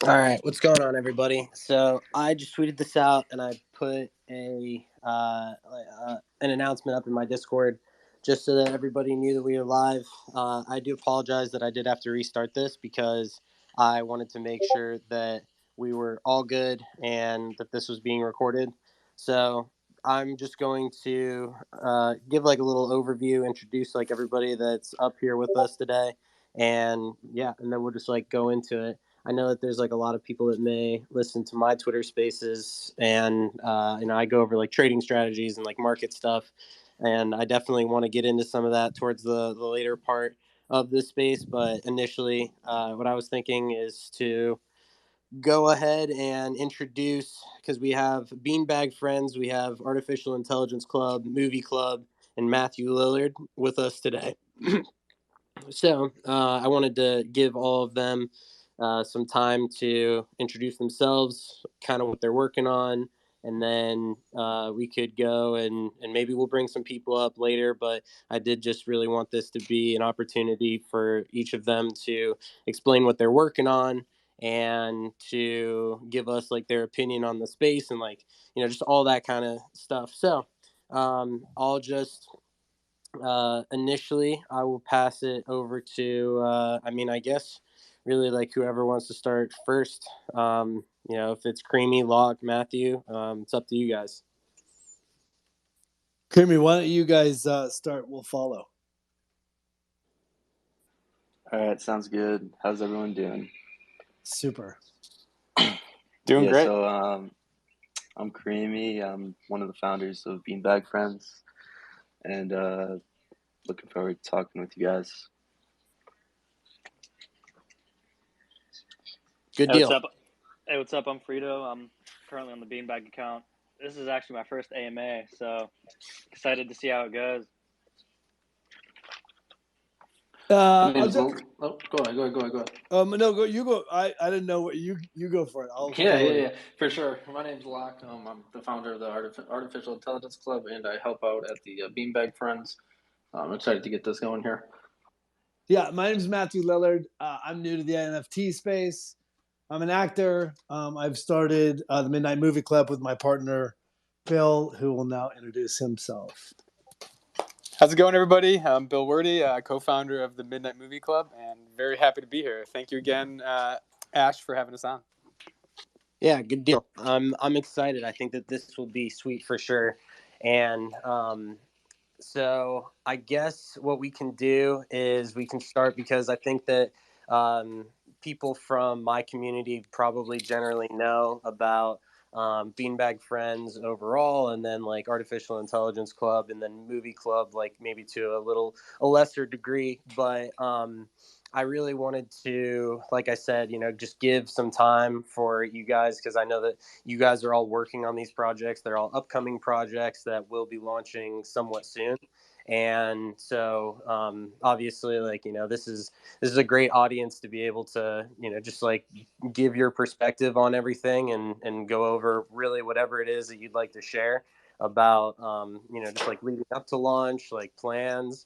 All right, what's going on, everybody? So I just tweeted this out, and I put an announcement up in my Discord, just so that everybody knew that we were live. I do apologize that I did have to restart this because I wanted to make sure that we were all good and that this was being recorded. So I'm just going to give like a little overview, introduce like everybody that's up here with us today, and yeah, and then we'll just like go into it. I know that there's like a lot of people that may listen to my Twitter Spaces, and I go over like trading strategies and like market stuff, and I definitely want to get into some of that towards the later part of this space. But initially, what I was thinking is to go ahead and introduce, because we have Beanbag Friends, we have Artificial Intelligence Club, Movie Club, and Matthew Lillard with us today. So I wanted to give all of them some time to introduce themselves, kind of what they're working on, and then we could go and maybe we'll bring some people up later. But I did just really want this to be an opportunity for each of them to explain what they're working on and to give us like their opinion on the space and like just all that kind of stuff. So I'll just initially, I will pass it over to, I guess, really like whoever wants to start first. If it's Creamy, Locke, Matthew, it's up to you guys. Creamy, why don't you guys start? We'll follow. All right, sounds good. How's everyone doing? Super. Doing great. So I'm Creamy. I'm one of the founders of Beanbag Friends, and looking forward to talking with you guys. Good deal. What's up? I'm Frito. I'm currently on the Beanbag account. This is actually my first AMA, so excited to see how it goes. Go ahead. No, you go. I didn't know what you go for it. Yeah, for sure. My name's Locke. I'm the founder of the Artificial Intelligence Club, and I help out at the Beanbag Friends. I'm excited to get this going here. Yeah, my name's Matthew Lillard. I'm new to the NFT space. I'm an actor. I've started the Midnite Movie Club with my partner, Bill, who will now introduce himself. How's it going, everybody? I'm Bill Wordy, co-founder of the Midnite Movie Club, and very happy to be here. Thank you again, Ash, for having us on. Yeah, good deal. I'm excited. I think that this will be sweet for sure. And so I guess what we can do is we can start, because I think that people from my community probably generally know about Beanbag Friends overall, and then like Artificial Intelligence Club, and then Movie Club, like maybe to a lesser degree. But I really wanted to, like I said, just give some time for you guys, because I know that you guys are all working on these projects. They're all upcoming projects that will be launching somewhat soon. And so obviously, like, this is a great audience to be able to, just like give your perspective on everything, and go over really whatever it is that you'd like to share about, just like leading up to launch, like plans,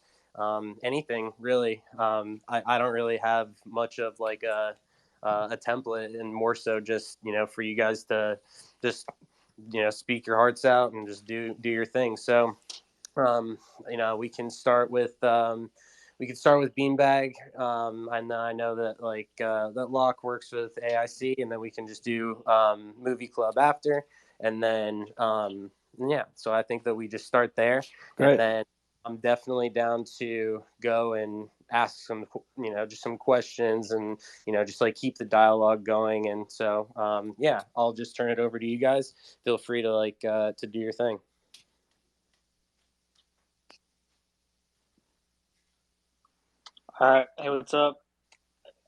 anything really. I don't really have much of like a template, and more so just, for you guys to just, speak your hearts out and just do your thing. So, we can start with Beanbag, and I know that like that Locke works with AIC, and then we can just do Movie Club after, and then yeah. So I think that we just start there. Great. And then I'm definitely down to go and ask some, just some questions, and just like keep the dialogue going. And so yeah, I'll just turn it over to you guys. Feel free to like to do your thing. All right. Hey, what's up?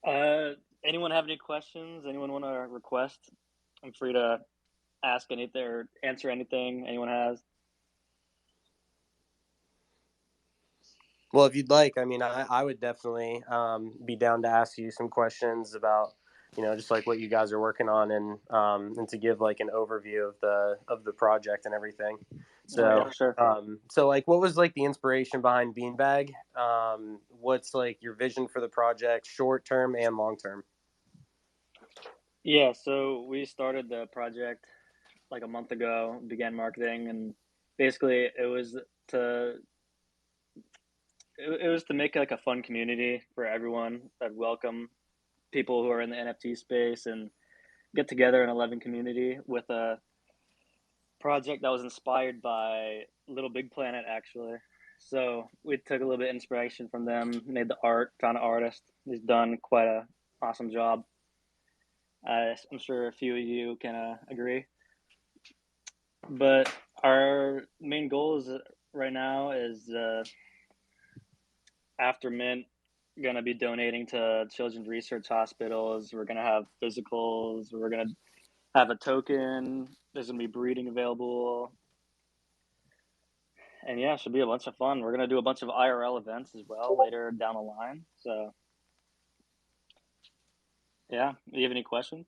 Anyone have any questions? Anyone want to request? I'm free to ask anything or answer anything anyone has. Well, if you'd like, I would definitely be down to ask you some questions about, just like what you guys are working on, and to give like an overview of the project and everything. So, yeah, sure. So like, what was like the inspiration behind Beanbag? What's like your vision for the project, short term and long term? Yeah, so we started the project like a month ago, began marketing, and basically to it was to make like a fun community for everyone that welcome people who are in the NFT space and get together in a loving community with a project that was inspired by Little Big Planet actually. So we took a little bit of inspiration from them, made the art, found an artist. He's done quite a awesome job. I'm sure a few of you can agree. But our main goals right now is after Mint, gonna be donating to children's research hospitals. We're gonna have physicals. We're gonna have a token. There's gonna be breeding available, and yeah, it should be a bunch of fun. We're gonna do a bunch of IRL events as well later down the line. So yeah, do you have any questions?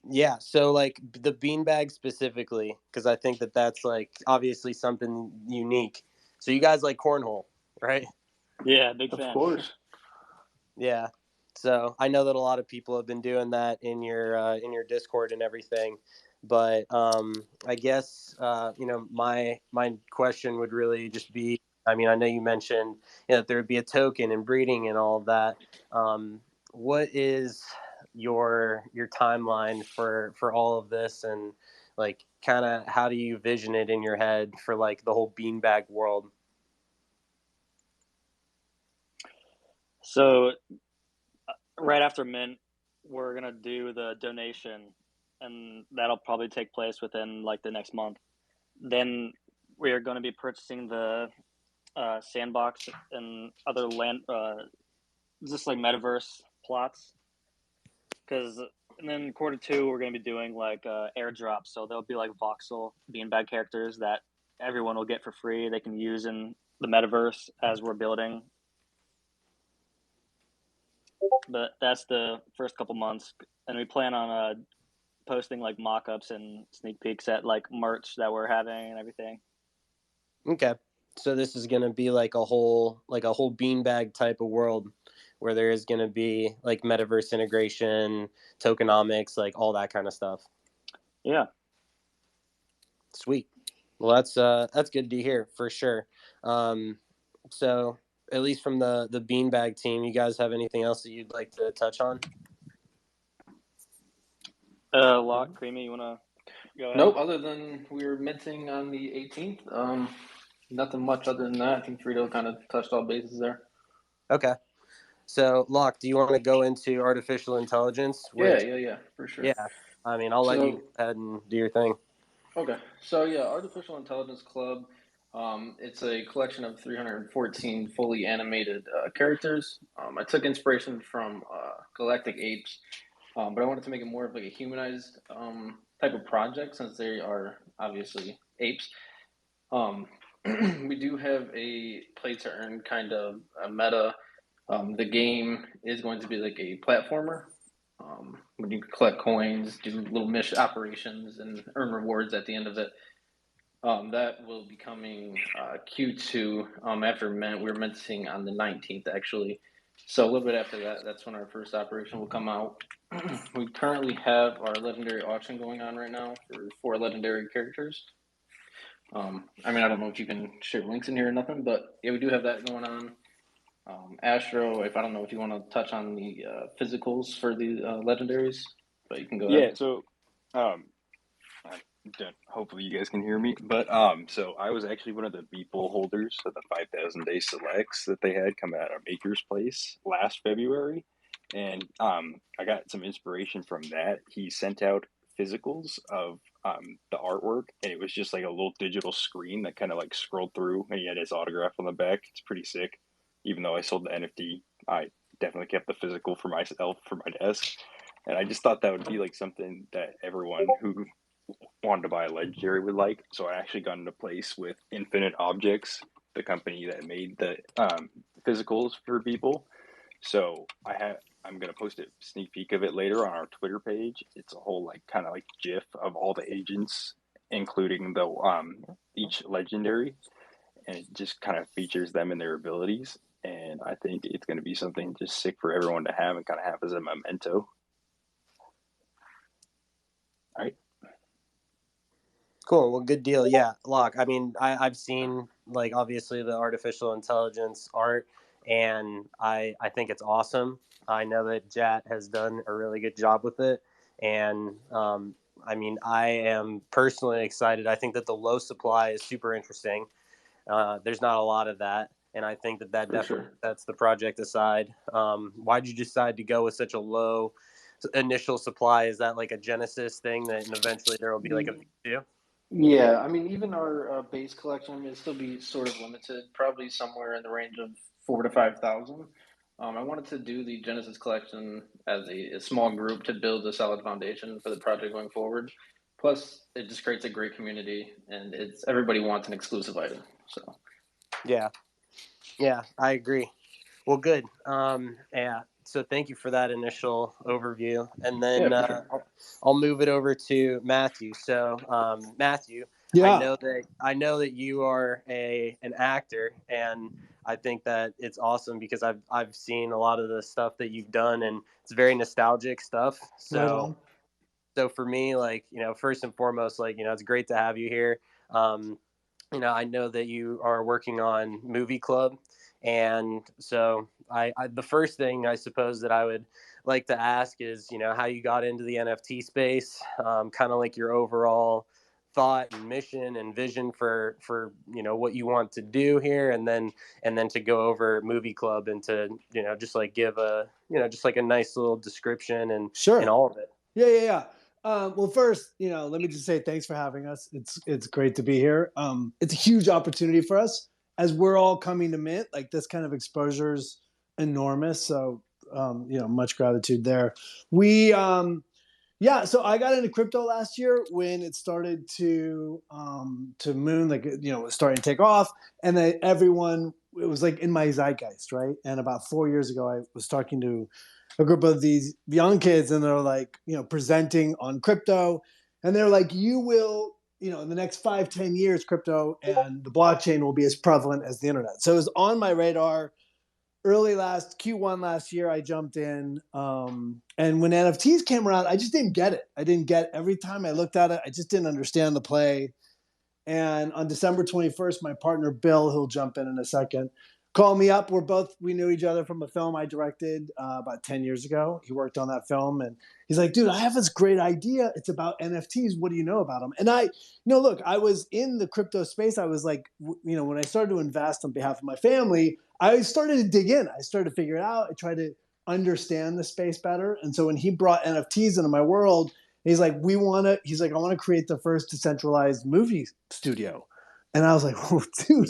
Yeah, so like the beanbag specifically, because I think that that's like obviously something unique. So you guys like cornhole, right? Yeah, big Of fan. course. Yeah. So I know that a lot of people have been doing that in your Discord and everything, but I guess my question would really just be, I mean, I know you mentioned that there would be a token and breeding and all of that. What is your timeline for all of this, and like kind of how do you vision it in your head for like the whole beanbag world? So right after Mint, we're gonna do the donation, and that'll probably take place within like the next month. Then we are going to be purchasing the sandbox and other land, just like metaverse plots. Because and then quarter 2, we're going to be doing like airdrops. So there'll be like voxel beanbag characters that everyone will get for free. They can use in the metaverse as we're building. But that's the first couple months, and we plan on posting like mock-ups and sneak peeks at like merch that we're having and everything. Okay. So this is going to be like a whole beanbag type of world where there is going to be like metaverse integration, tokenomics, like all that kind of stuff. Yeah. Sweet. Well, that's good to hear for sure. So at least from the beanbag team, you guys have anything else that you'd like to touch on? Lot Creamy, you want to go ahead? Nope. Other than we were minting on the 18th, nothing much other than that. I think Frito kind of touched all bases there. Okay. So, Locke, do you want to go into artificial intelligence? Yeah, for sure. Yeah. I mean, I'll let you go ahead and do your thing. Okay. So yeah, Artificial Intelligence Club. It's a collection of 314 fully animated characters. I took inspiration from Galactic Apes, but I wanted to make it more of like a humanized type of project since they are obviously apes. We do have a play to earn kind of a meta. The game is going to be like a platformer. When you collect coins, do little mission operations, and earn rewards at the end of it. That will be coming Q2 after Mint. We're minting on the 19th actually. So a little bit after that, that's when our first operation will come out. We currently have our legendary auction going on right now for 4 legendary characters. I mean, I don't know if you can share links in here or nothing, but yeah, we do have that going on. Astro, if I don't know if you want to touch on the physicals for the legendaries, but you can go ahead. Yeah, so hopefully you guys can hear me. But so I was actually one of the people holders of the 5,000 day selects that they had come out of Maker's Place last February, and I got some inspiration from that. He sent out physicals of the artwork, and it was just like a little digital screen that kind of like scrolled through, and he had his autograph on the back. It's pretty sick. Even though I sold the NFT, I definitely kept the physical for myself for my desk. And I just thought that would be like something that everyone who wanted to buy a legendary would like. So I actually got into place with Infinite Objects, the company that made the physicals for people. So I'm gonna post a sneak peek of it later on our Twitter page. It's a whole like kind of like GIF of all the agents, including the each legendary, and it just kind of features them and their abilities. and I think it's going to be something just sick for everyone to have and kind of have as a memento. All right. Cool. Well, good deal. Yeah, Locke. I mean, I've seen like obviously the artificial intelligence art, and I think it's awesome. I know that Jat has done a really good job with it, and I mean, I am personally excited. I think that the low supply is super interesting. There's not a lot of that, and I think that For definitely sure. sets the project aside. Why did you decide to go with such a low initial supply? Is that like a Genesis thing that and eventually there will be like a V2? Yeah, I mean, even our base collection will still be sort of limited, probably somewhere in the range of 4 to 5,000. I wanted to do the Genesis collection as a small group to build a solid foundation for the project going forward. Plus, it just creates a great community, and it's everybody wants an exclusive item. So, Yeah. Yeah, I agree. Well, good. Yeah. So thank you for that initial overview, and yeah, then for sure. I'll move it over to Matthew. So, Matthew, Yeah. I know that you are an actor, and I think that it's awesome because I've seen a lot of the stuff that you've done, and it's very nostalgic stuff. Right So on. for me, like, first and foremost, like, it's great to have you here. Um, I know that you are working on Movie Club, and so the first thing I suppose that I would like to ask is, how you got into the NFT space, kind of like your overall thought and mission and vision for what you want to do here, and then to go over Movie Club and to just like give a just like a nice little description and Sure. all of it. Yeah. Well, first, let me just say thanks for having us. It's great to be here. It's a huge opportunity for us as we're all coming to Mint. Like this kind of exposure is enormous. So, much gratitude there. We, so I got into crypto last year when it started to moon, like it was starting to take off, and then everyone it was like in my zeitgeist, right? And about 4 years ago, I was talking to a group of these young kids, and they're like, presenting on crypto, and they're like, you will, in the next 5-10 years, crypto and the blockchain will be as prevalent as the internet. So it was on my radar early last Q1 last year. I jumped in, and when NFTs came around, I just didn't get it. I didn't get every time I looked at it. I just didn't understand the play. And on December 21st, my partner Bill, who'll jump in a second, called me up. We knew each other from a film I directed about 10 years ago. He worked on that film, and he's like, dude, I have this great idea. It's about NFTs. What do you know about them? And look, I was in the crypto space. I was like, when I started to invest on behalf of my family, I started to dig in. I started to figure it out. I tried to understand the space better. And so when he brought NFTs into my world, he's like, I want to create the first decentralized movie studio. And I was like, oh, dude,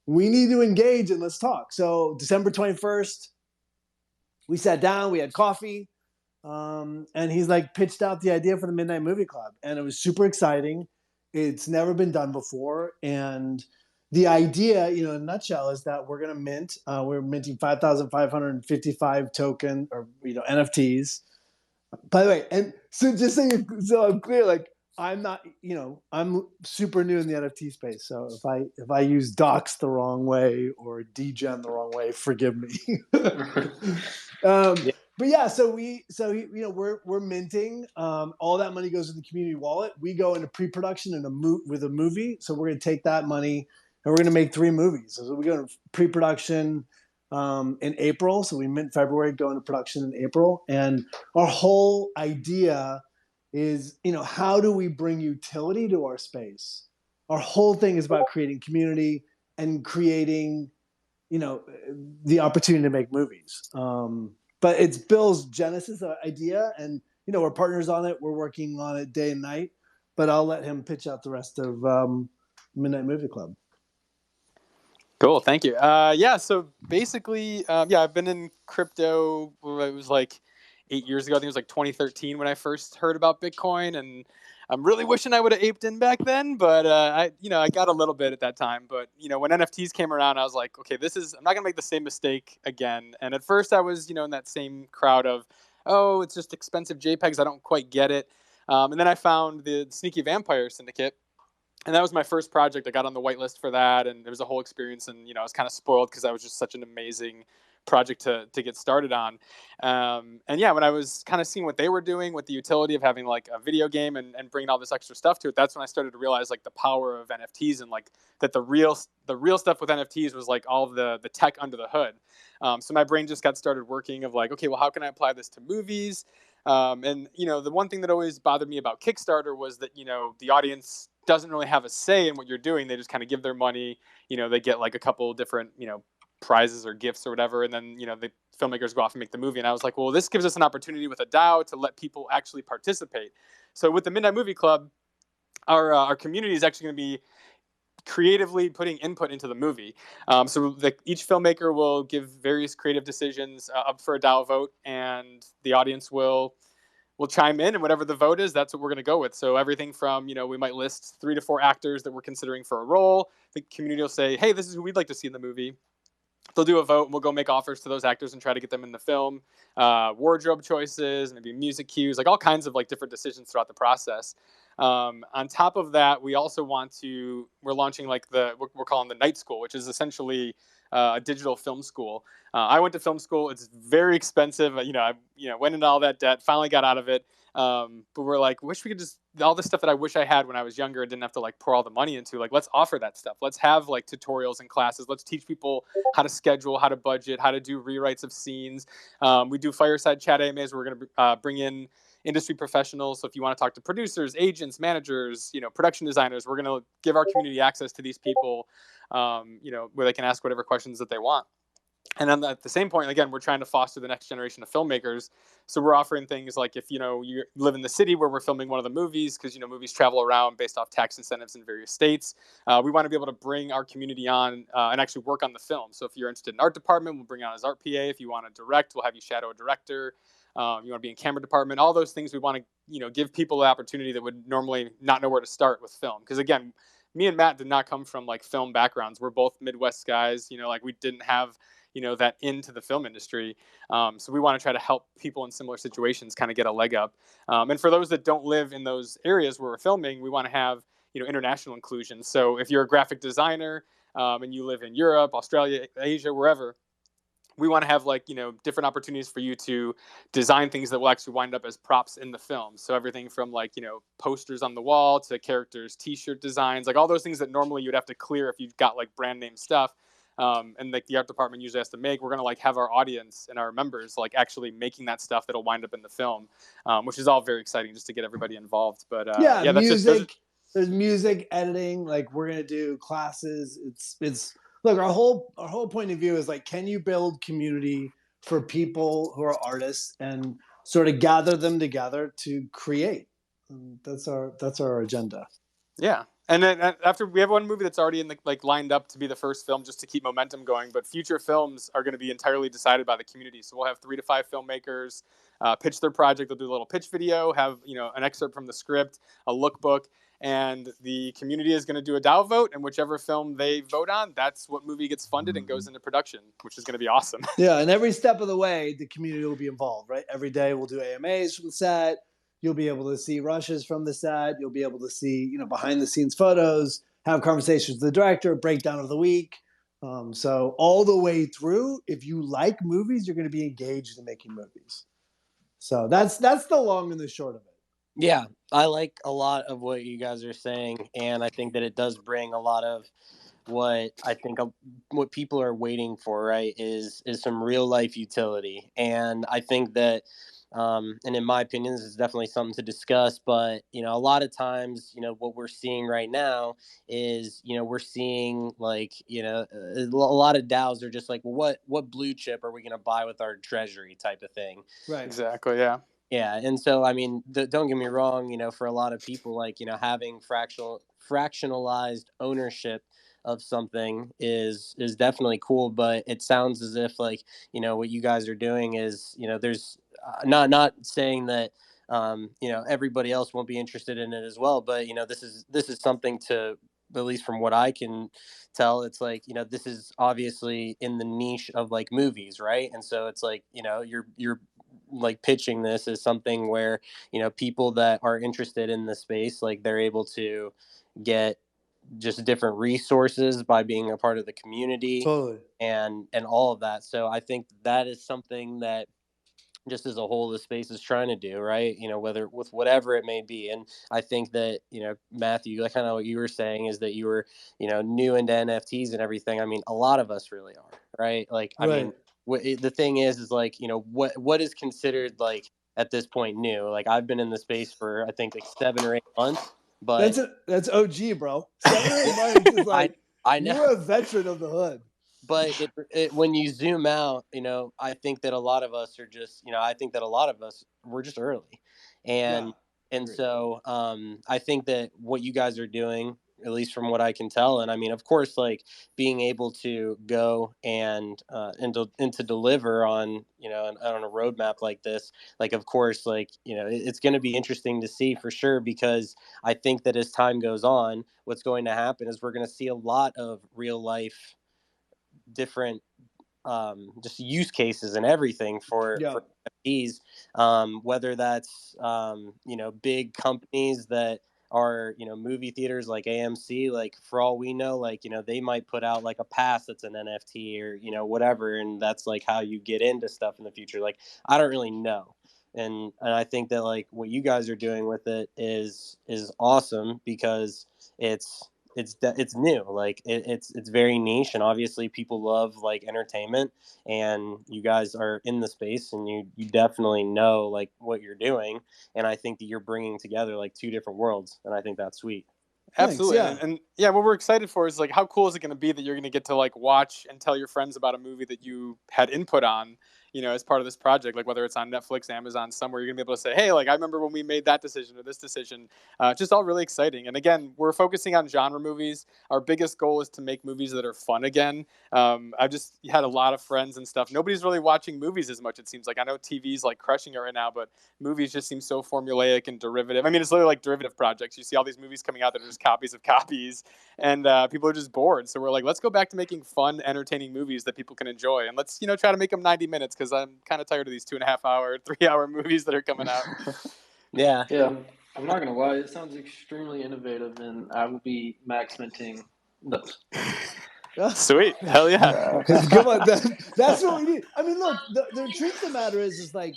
we need to engage and let's talk. So December 21st, we sat down, we had coffee, and he's like pitched out the idea for the Midnite Movie Club. And it was super exciting. It's never been done before. And the idea, in a nutshell, is that we're going to we're minting 5,555 token or, NFTs. By the way, and so just so I'm clear, like I'm not, I'm super new in the NFT space. So if I use docs the wrong way or degen the wrong way, forgive me. Yeah. But yeah, we're minting. All that money goes in the community wallet. We go into pre-production with a movie. So we're going to take that money and we're going to make 3 movies. So we go into pre-production in April. So we mint February, go into production in April. And our whole idea is, how do we bring utility to our space? Our whole thing is about creating community and creating, the opportunity to make movies. But it's Bill's Genesis idea, and we're partners on it. We're working on it day and night. But I'll let him pitch out the rest of Midnite Movie Club. Cool, thank you. So basically, I've been in crypto. It was like 8 years ago. I think it was like 2013 when I first heard about Bitcoin, and I'm really wishing I would have aped in back then. But I got a little bit at that time. But when NFTs came around, I was like, okay, I'm not gonna make the same mistake again. And at first, I was in that same crowd of, oh, it's just expensive JPEGs. I don't quite get it. And then I found the Sneaky Vampire Syndicate. And that was my first project. I got on the whitelist for that, and it was a whole experience. And I was kind of spoiled because that was just such an amazing project to get started on. And yeah, when I was kind of seeing what they were doing with the utility of having like a video game and bringing all this extra stuff to it, that's when I started to realize like the power of NFTs, and like that the real stuff with NFTs was like all of the tech under the hood. So my brain just got started working of like, okay, well, how can I apply this to movies? And the one thing that always bothered me about Kickstarter was that the audience doesn't really have a say in what you're doing. They just kind of give their money. They get like a couple different prizes or gifts or whatever, and then the filmmakers go off and make the movie. And I was like, well, this gives us an opportunity with a DAO to let people actually participate. So with the Midnite Movie Club, our community is actually going to be creatively putting input into the movie. So each filmmaker will give various creative decisions up for a DAO vote, and the audience will chime in, and whatever the vote is, that's what we're going to go with. So everything from, we might list 3 to 4 actors that we're considering for a role. The community will say, hey, this is who we'd like to see in the movie. They'll do a vote, and we'll go make offers to those actors and try to get them in the film. Wardrobe choices, maybe music cues, like all kinds of like different decisions throughout the process. On top of that, we're launching like we're calling the Night School, which is essentially a digital film school. I went to film school. It's very expensive. I went into all that debt, finally got out of it. But we're like, wish we could just, all the stuff that I wish I had when I was younger and didn't have to like pour all the money into, like, let's offer that stuff. Let's have like tutorials and classes. Let's teach people how to schedule, how to budget, how to do rewrites of scenes. We do fireside chat AMAs. We're going to bring in industry professionals. So if you want to talk to producers, agents, managers, production designers, we're going to give our community access to these people, where they can ask whatever questions that they want. And then at the same point, again, we're trying to foster the next generation of filmmakers. So we're offering things like if, you live in the city where we're filming one of the movies, because, movies travel around based off tax incentives in various states. We want to be able to bring our community on and actually work on the film. So if you're interested in art department, we'll bring you on as art PA. If you want to direct, we'll have you shadow a director. You want to be in camera department, all those things we want to, give people the opportunity that would normally not know where to start with film. Because again, me and Matt did not come from like film backgrounds. We're both Midwest guys, like we didn't have that into the film industry. So we want to try to help people in similar situations kind of get a leg up. And for those that don't live in those areas where we're filming, we want to have, international inclusion. So if you're a graphic designer and you live in Europe, Australia, Asia, wherever, we want to have like, different opportunities for you to design things that will actually wind up as props in the film. So everything from like, posters on the wall to characters, t-shirt designs, like all those things that normally you'd have to clear if you've got like brand name stuff. And like the art department usually has to make, we're going to like have our audience and our members like actually making that stuff that'll wind up in the film, which is all very exciting just to get everybody involved. But yeah, that's music, there's music editing. Like we're going to do classes. It's look, our whole point of view is like, can you build community for people who are artists and sort of gather them together to create? And that's our agenda. Yeah. And then after we have one movie that's already lined up to be the first film just to keep momentum going, but future films are going to be entirely decided by the community. So we'll have 3 to 5 filmmakers pitch their project. They'll do a little pitch video, have an excerpt from the script, a lookbook, and the community is going to do a DAO vote, and whichever film they vote on, that's what movie gets funded and goes into production, which is going to be awesome. Yeah, and every step of the way, the community will be involved, right? Every day we'll do AMAs from the set. You'll be able to see rushes from the set. You'll be able to see, behind the scenes photos, have conversations with the director, breakdown of the week. So all the way through, if you like movies, you're going to be engaged in making movies. So that's the long and the short of it. Yeah, I like a lot of what you guys are saying, and I think that it does bring a lot of what people are waiting for, right, is some real life utility. And I think that and in my opinion, this is definitely something to discuss, but a lot of times, what we're seeing right now is, we're seeing like, a lot of DAOs are just like, well, what blue chip are we going to buy with our treasury type of thing? Right. Exactly. Yeah. Yeah. And so, I mean, don't get me wrong, for a lot of people, like, having fractionalized ownership of something is definitely cool, but it sounds as if like, what you guys are doing is, there's not saying that, everybody else won't be interested in it as well, but, this is something to, at least from what I can tell, it's like, this is obviously in the niche of like movies, right? And so it's like, you're like pitching this as something where, people that are interested in the space, like they're able to get just different resources by being a part of the community Totally. and all of that. So I think that is something that just as a whole the space is trying to do, right? Whether with whatever it may be. And I think that, Matthew, like kind of what you were saying is that you were, new into NFTs and everything. I mean, a lot of us really are, right? Like, I mean, the thing is like, what is considered like at this point new? Like, I've been in the space for I think like 7 or 8 months, but that's OG, bro. 7 or 8 months is like I know. You're a veteran of the hood. But when you zoom out, I think that a lot of us are just, I think that a lot of us we're just early, and so I think that what you guys are doing, at least from what I can tell, and I mean, of course, like being able to go and to deliver on on a roadmap like this, like of course, like it's going to be interesting to see for sure, because I think that as time goes on, what's going to happen is we're going to see a lot of real life different just use cases and everything for NFTs, whether that's big companies that are movie theaters like AMC, like for all we know, like they might put out like a pass that's an NFT or whatever, and that's like how you get into stuff in the future. Like I don't really know. And I think that like what you guys are doing with it is awesome, because it's new, like it's very niche, and obviously people love like entertainment, and you guys are in the space, and you definitely know like what you're doing, and I think that you're bringing together like two different worlds, and I think that's sweet. Absolutely. Thanks, and yeah, what we're excited for is like, how cool is it going to be that you're going to get to like watch and tell your friends about a movie that you had input on, as part of this project, like whether it's on Netflix, Amazon, somewhere, you're gonna be able to say, hey, like I remember when we made that decision or this decision. Just all really exciting. And again, we're focusing on genre movies. Our biggest goal is to make movies that are fun again. I've just had a lot of friends and stuff. Nobody's really watching movies as much, it seems like. I know TV's like crushing it right now, but movies just seem so formulaic and derivative. I mean, it's literally like derivative projects. You see all these movies coming out that are just copies of copies, and people are just bored. So we're like, let's go back to making fun, entertaining movies that people can enjoy, and let's try to make them 90 minutes, because I'm kind of tired of these 2.5-hour, 3-hour movies that are coming out. Yeah. I'm not gonna lie, it sounds extremely innovative, and I will be max minting those. Sweet, hell yeah. Come on, that's what we need. I mean, look, the truth of the matter is like,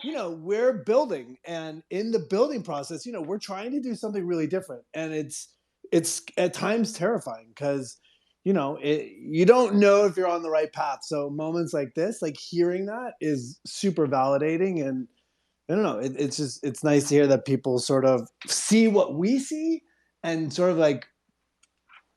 we're building, and in the building process, we're trying to do something really different, and it's at times terrifying, because you don't know if you're on the right path. So moments like this, like hearing that, is super validating, and I don't know, it's nice to hear that people sort of see what we see and sort of like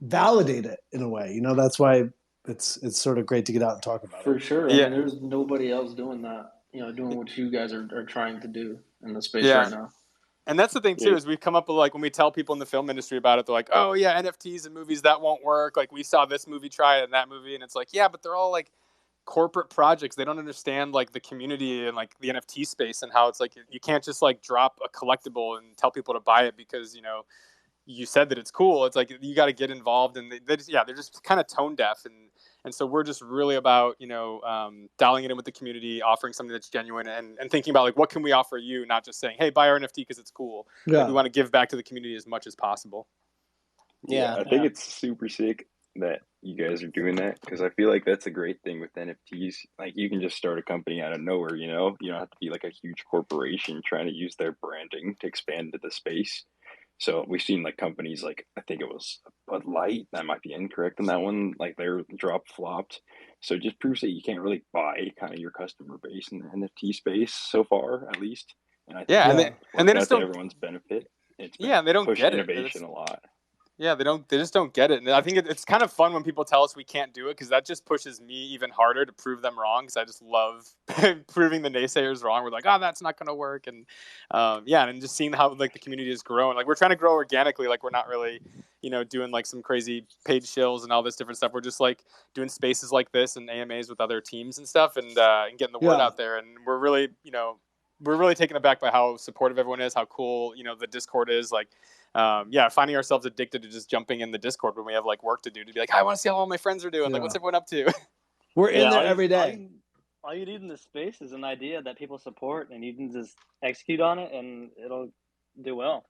validate it in a way. That's why it's sort of great to get out and talk about it. For sure. Yeah. I mean, there's nobody else doing that, doing what you guys are trying to do in the space right now. And that's the thing too, is we come up with like, when we tell people in the film industry about it, they're like, oh yeah, NFTs and movies, that won't work. Like we saw this movie try it and that movie. And it's like, yeah, but they're all like corporate projects. They don't understand like the community and like the NFT space, and how it's like, you can't just like drop a collectible and tell people to buy it because, you said that it's cool. It's like, you got to get involved, and they're just kind of tone deaf. And so we're just really about, dialing it in with the community, offering something that's genuine, and thinking about like, what can we offer you? Not just saying, hey, buy our NFT because it's cool. Yeah. Like, we want to give back to the community as much as possible. I think it's super sick that you guys are doing that, because I feel like that's a great thing with NFTs. Like, you can just start a company out of nowhere, you don't have to be like a huge corporation trying to use their branding to expand into the space. So we've seen like companies like, I think it was Bud Light, that might be incorrect on that one, like their drop flopped. So it just proves that you can't really buy kind of your customer base in the NFT space so far, at least. And I think and they just to don't, everyone's benefit. It's and they don't pushed get innovation a lot. Yeah, they just don't get it. And I think it's kind of fun when people tell us we can't do it, because that just pushes me even harder to prove them wrong, because I just love proving the naysayers wrong. We're like, oh, that's not going to work. And and just seeing how like the community is growing. Like, we're trying to grow organically. Like, we're not really, doing like some crazy paid shills and all this different stuff. We're just like doing spaces like this and AMAs with other teams and stuff, and getting the word out there. And we're really, we're really taken aback by how supportive everyone is, how cool, the Discord is. Like, finding ourselves addicted to just jumping in the Discord when we have like work to do, to be like, I want to see how all my friends are doing. Like, what's everyone up to? We're in there every day. All you need in this space is an idea that people support, and you can just execute on it, and it'll do well.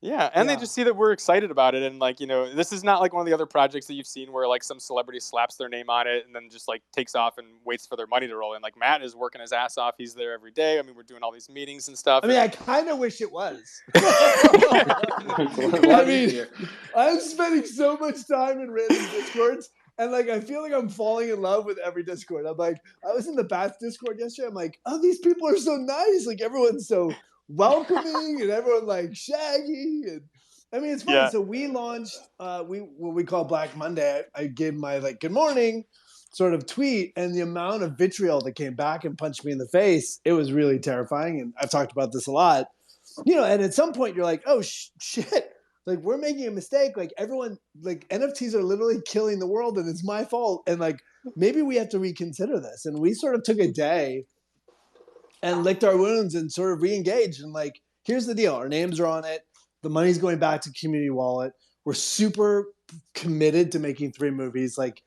Yeah, and they just see that we're excited about it, and like, you know, this is not like one of the other projects that you've seen where like some celebrity slaps their name on it and then just like takes off and waits for their money to roll in. Like Matt is working his ass off; he's there every day. I mean, we're doing all these meetings and stuff. I mean, I kind of wish it was. It's a lot easier. I'm spending so much time in random Discords, and like I feel like I'm falling in love with every Discord. I'm like, I was in the Bats Discord yesterday. I'm like, oh, these people are so nice. Like everyone's so welcoming, and everyone like Shaggy, and I mean it's fun. Yeah. So we launched what we call Black Monday. I gave my like good morning sort of tweet, and the amount of vitriol that came back and punched me in the face, it was really terrifying. And I've talked about this a lot, you know, and at some point you're like, oh shit, like we're making a mistake. Like everyone, like NFTs are literally killing the world and it's my fault. And like, maybe we have to reconsider this. And we sort of took a day and licked our wounds and sort of re-engaged. And like, here's the deal. Our names are on it. The money's going back to Community Wallet. We're super committed to making 3 movies. Like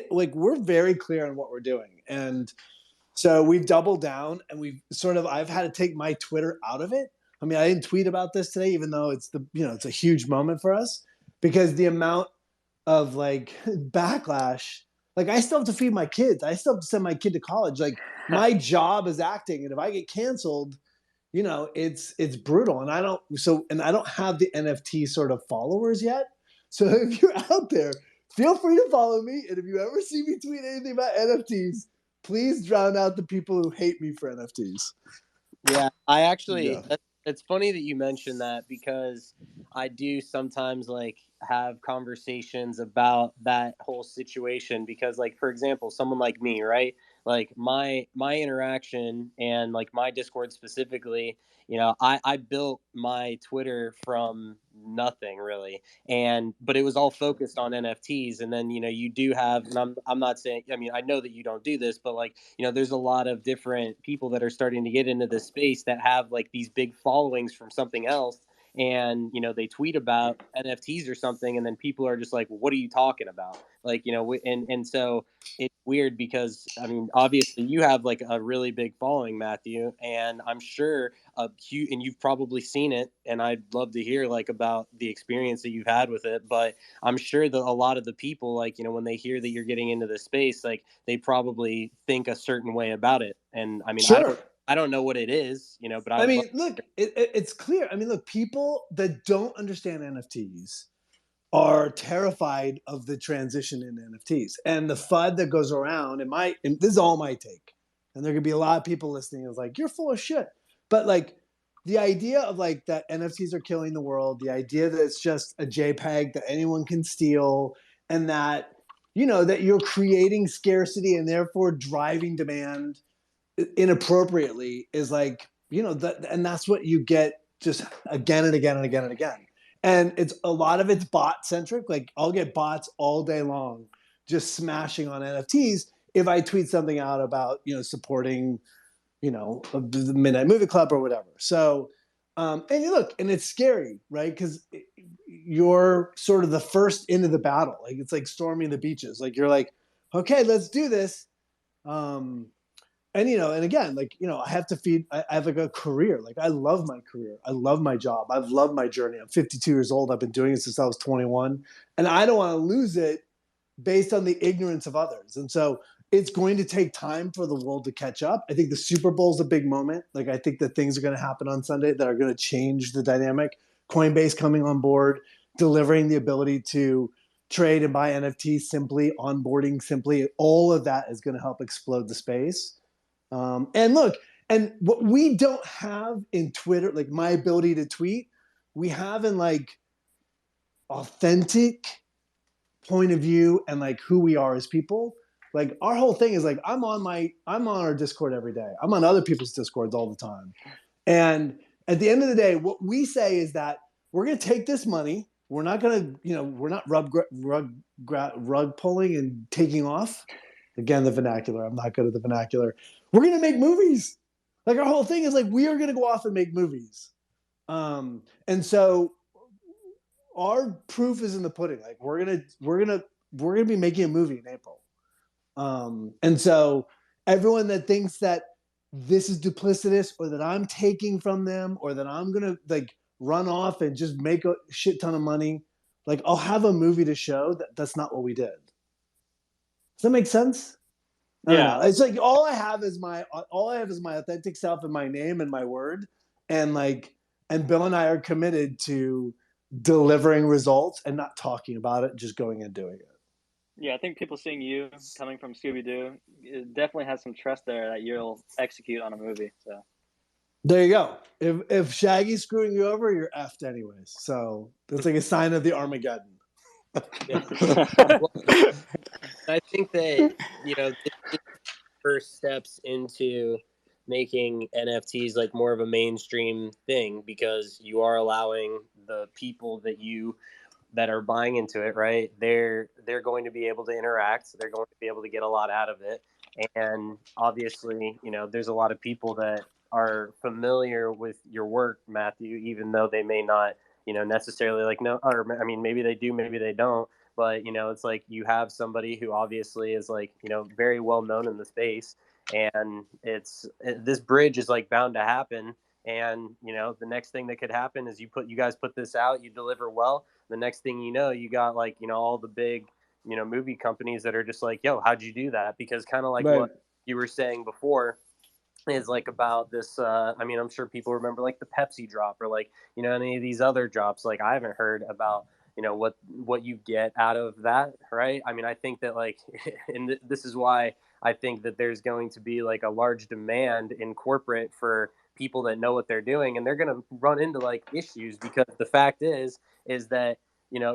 we're very clear on what we're doing. And so we've doubled down, and I've had to take my Twitter out of it. I mean, I didn't tweet about this today, even though it's a huge moment for us, because the amount of like backlash, like I still have to feed my kids. I still have to send my kid to college. Like my job is acting. And if I get canceled, you know, it's brutal. And I don't have the NFT sort of followers yet. So if you're out there, feel free to follow me. And if you ever see me tweet anything about NFTs, please drown out the people who hate me for NFTs. Yeah, I actually, it's funny that you mentioned that, because I do sometimes like have conversations about that whole situation, because like, for example, someone like me, right? Like my interaction and like my Discord specifically, you know, I built my Twitter from nothing really, but it was all focused on NFTs. And then, you know, you do have, and I'm not saying, I mean, I know that you don't do this, but like, you know, there's a lot of different people that are starting to get into this space that have like these big followings from something else, and you know, they tweet about NFTs or something, and then people are just like, well, what are you talking about? Like, you know, and so it's weird, because I mean, obviously you have like a really big following, Matthew, and I'm sure and you've probably seen it, and I'd love to hear like about the experience that you've had with it. But I'm sure that a lot of the people, like, you know, when they hear that you're getting into this space, like they probably think a certain way about it. And I mean, sure. I don't know what it is, you know, but I mean, look, it's clear. I mean, look, people that don't understand NFTs are terrified of the transition in NFTs and the FUD that goes around. And this is all my take. And there could be a lot of people listening who's like, you're full of shit. But like the idea of like that NFTs are killing the world, the idea that it's just a JPEG that anyone can steal, and that, you know, that you're creating scarcity and therefore driving demand inappropriately is like, you know, and that's what you get just again and again and again and again. And it's a lot of it's bot centric. Like I'll get bots all day long just smashing on NFTs if I tweet something out about, you know, supporting, you know, the Midnite Movie Club or whatever. So, and you look, and it's scary, right? Because you're sort of the first into the battle. Like it's like storming the beaches. Like you're like, okay, let's do this. And, you know, and again, like, you know, I have to feed, I have like a career. Like I love my career. I love my job. I've loved my journey. I'm 52 years old. I've been doing it since I was 21. And I don't want to lose it based on the ignorance of others. And so it's going to take time for the world to catch up. I think the Super Bowl is a big moment. Like I think that things are going to happen on Sunday that are going to change the dynamic. Coinbase coming on board, delivering the ability to trade and buy NFTs simply, onboarding simply. All of that is going to help explode the space. And look, and what we don't have in Twitter, like my ability to tweet, we have in like authentic point of view and like who we are as people. Like our whole thing is like, I'm on our Discord every day. I'm on other people's Discords all the time. And at the end of the day, what we say is that we're going to take this money. We're not going to, you know, we're not rug pulling and taking off. Again, the vernacular. I'm not good at the vernacular. We're going to make movies. Like our whole thing is like, we are going to go off and make movies. And so our proof is in the pudding. Like we're going to be making a movie in April. And so everyone that thinks that this is duplicitous or that I'm taking from them or that I'm going to like run off and just make a shit ton of money. Like, I'll have a movie to show that's not what we did. Does that make sense? I don't know. It's like all I have is my authentic self and my name and my word, and Bill and I are committed to delivering results and not talking about it, just going and doing it. Yeah, I think people seeing you coming from Scooby Doo, it definitely has some trust there that you'll execute on a movie. So there you go. If Shaggy's screwing you over, you're effed anyways. So it's like a sign of the Armageddon. Well, I think that this is first steps into making NFTs like more of a mainstream thing, because you are allowing the people that are buying into it, right? They're going to be able to interact. They're going to be able to get a lot out of it. And obviously, there's a lot of people that are familiar with your work, Matthew, even though they may not, necessarily like no, or I mean, maybe they do, maybe they don't. But it's like you have somebody who obviously is like very well known in the space, and this bridge is like bound to happen. And the next thing that could happen is you guys put this out, you deliver well. The next thing you got like all the big movie companies that are just like, yo, how'd you do that? Because kind of like Right. what you were saying before is like about this I mean, I'm sure people remember like the Pepsi drop, or like any of these other drops. Like, I haven't heard about what you get out of that, right? I mean, I think that like and this is why I think that there's going to be like a large demand in corporate for people that know what they're doing, and they're going to run into like issues, because the fact is that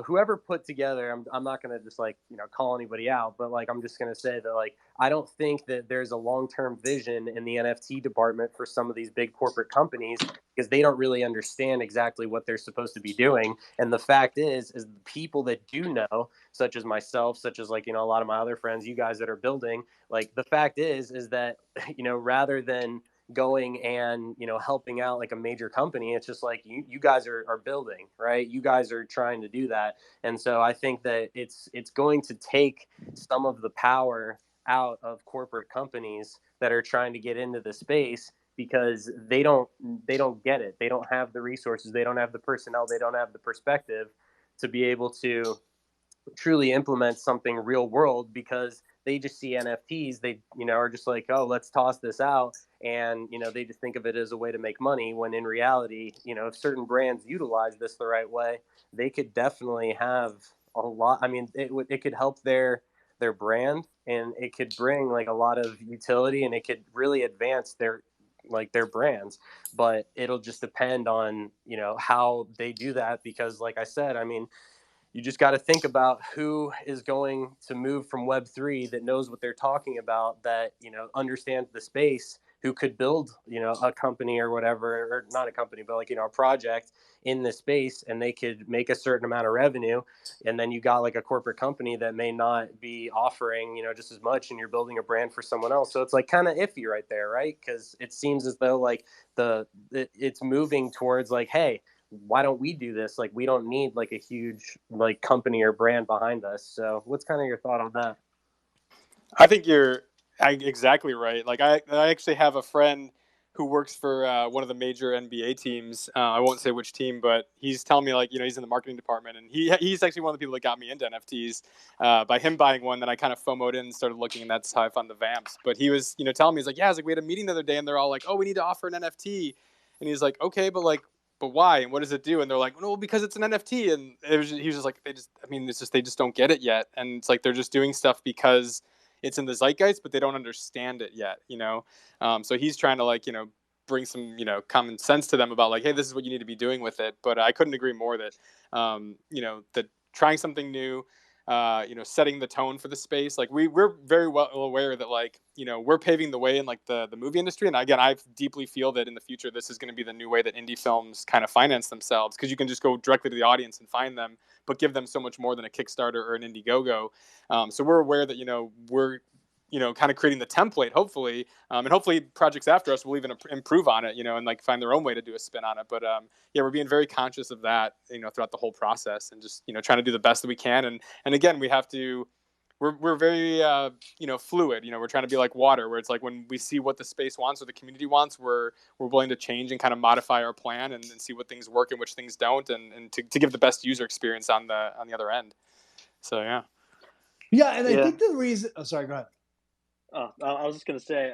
whoever put together, I'm not going to just like call anybody out, but like I'm just going to say that like I don't think that there's a long-term vision in the NFT department for some of these big corporate companies, because they don't really understand exactly what they're supposed to be doing. And the fact is the people that do know, such as myself, such as like a lot of my other friends, you guys that are building, like the fact is that rather than going and helping out like a major company, it's just like you guys are building, right? You guys are trying to do that. And so I think that it's going to take some of the power out of corporate companies that are trying to get into the space, because they don't get it. They don't have the resources, they don't have the personnel, they don't have the perspective to be able to truly implement something real world, because they just see NFTs. They are just like, oh, let's toss this out, and they just think of it as a way to make money, when in reality, if certain brands utilize this the right way, they could definitely have a lot. I mean, it could help their brand, and it could bring like a lot of utility, and it could really advance their brands. But it'll just depend on how they do that, because like I said, I mean, you just got to think about who is going to move from Web3, that knows what they're talking about, that understands the space, who could build a company or whatever, or not a company, but like a project in this space, and they could make a certain amount of revenue. And then you got like a corporate company that may not be offering just as much, and you're building a brand for someone else. So it's like kind of iffy right there, right? Because it seems as though like it's moving towards like, hey, why don't we do this? Like, we don't need like a huge like company or brand behind us. So what's kind of your thought on that? I think you're exactly right. Like, I actually have a friend who works for one of the major NBA teams. I won't say which team, but he's telling me like he's in the marketing department, and he's actually one of the people that got me into NFTs by him buying one. Then I kind of FOMO'd in and started looking, and that's how I found the Vamps. But he was telling me, he's like, yeah, it's like we had a meeting the other day, and they're all like, oh, we need to offer an NFT, and he's like, okay, but why, and what does it do? And they're like, well, because it's an NFT. And he was just like, they just don't get it yet. And it's like they're just doing stuff because it's in the zeitgeist, but they don't understand it yet, so he's trying to like bring some common sense to them about like, hey, this is what you need to be doing with it. But I couldn't agree more that that trying something new, setting the tone for the space. Like we're very well aware that like we're paving the way in like the movie industry, and again, I deeply feel that in the future this is going to be the new way that indie films kind of finance themselves, because you can just go directly to the audience and find them, but give them so much more than a Kickstarter or an Indiegogo. So we're aware that we're kind of creating the template, hopefully, and hopefully projects after us will even improve on it, and like find their own way to do a spin on it. But yeah, we're being very conscious of that, throughout the whole process, and just trying to do the best that we can. And again, we have to we're very fluid. We're trying to be like water, where it's like when we see what the space wants or the community wants, we're willing to change and kind of modify our plan and see what things work and which things don't, and to give the best user experience on the other end. So yeah, and I think the reason. Oh, sorry, go ahead. I was just gonna say,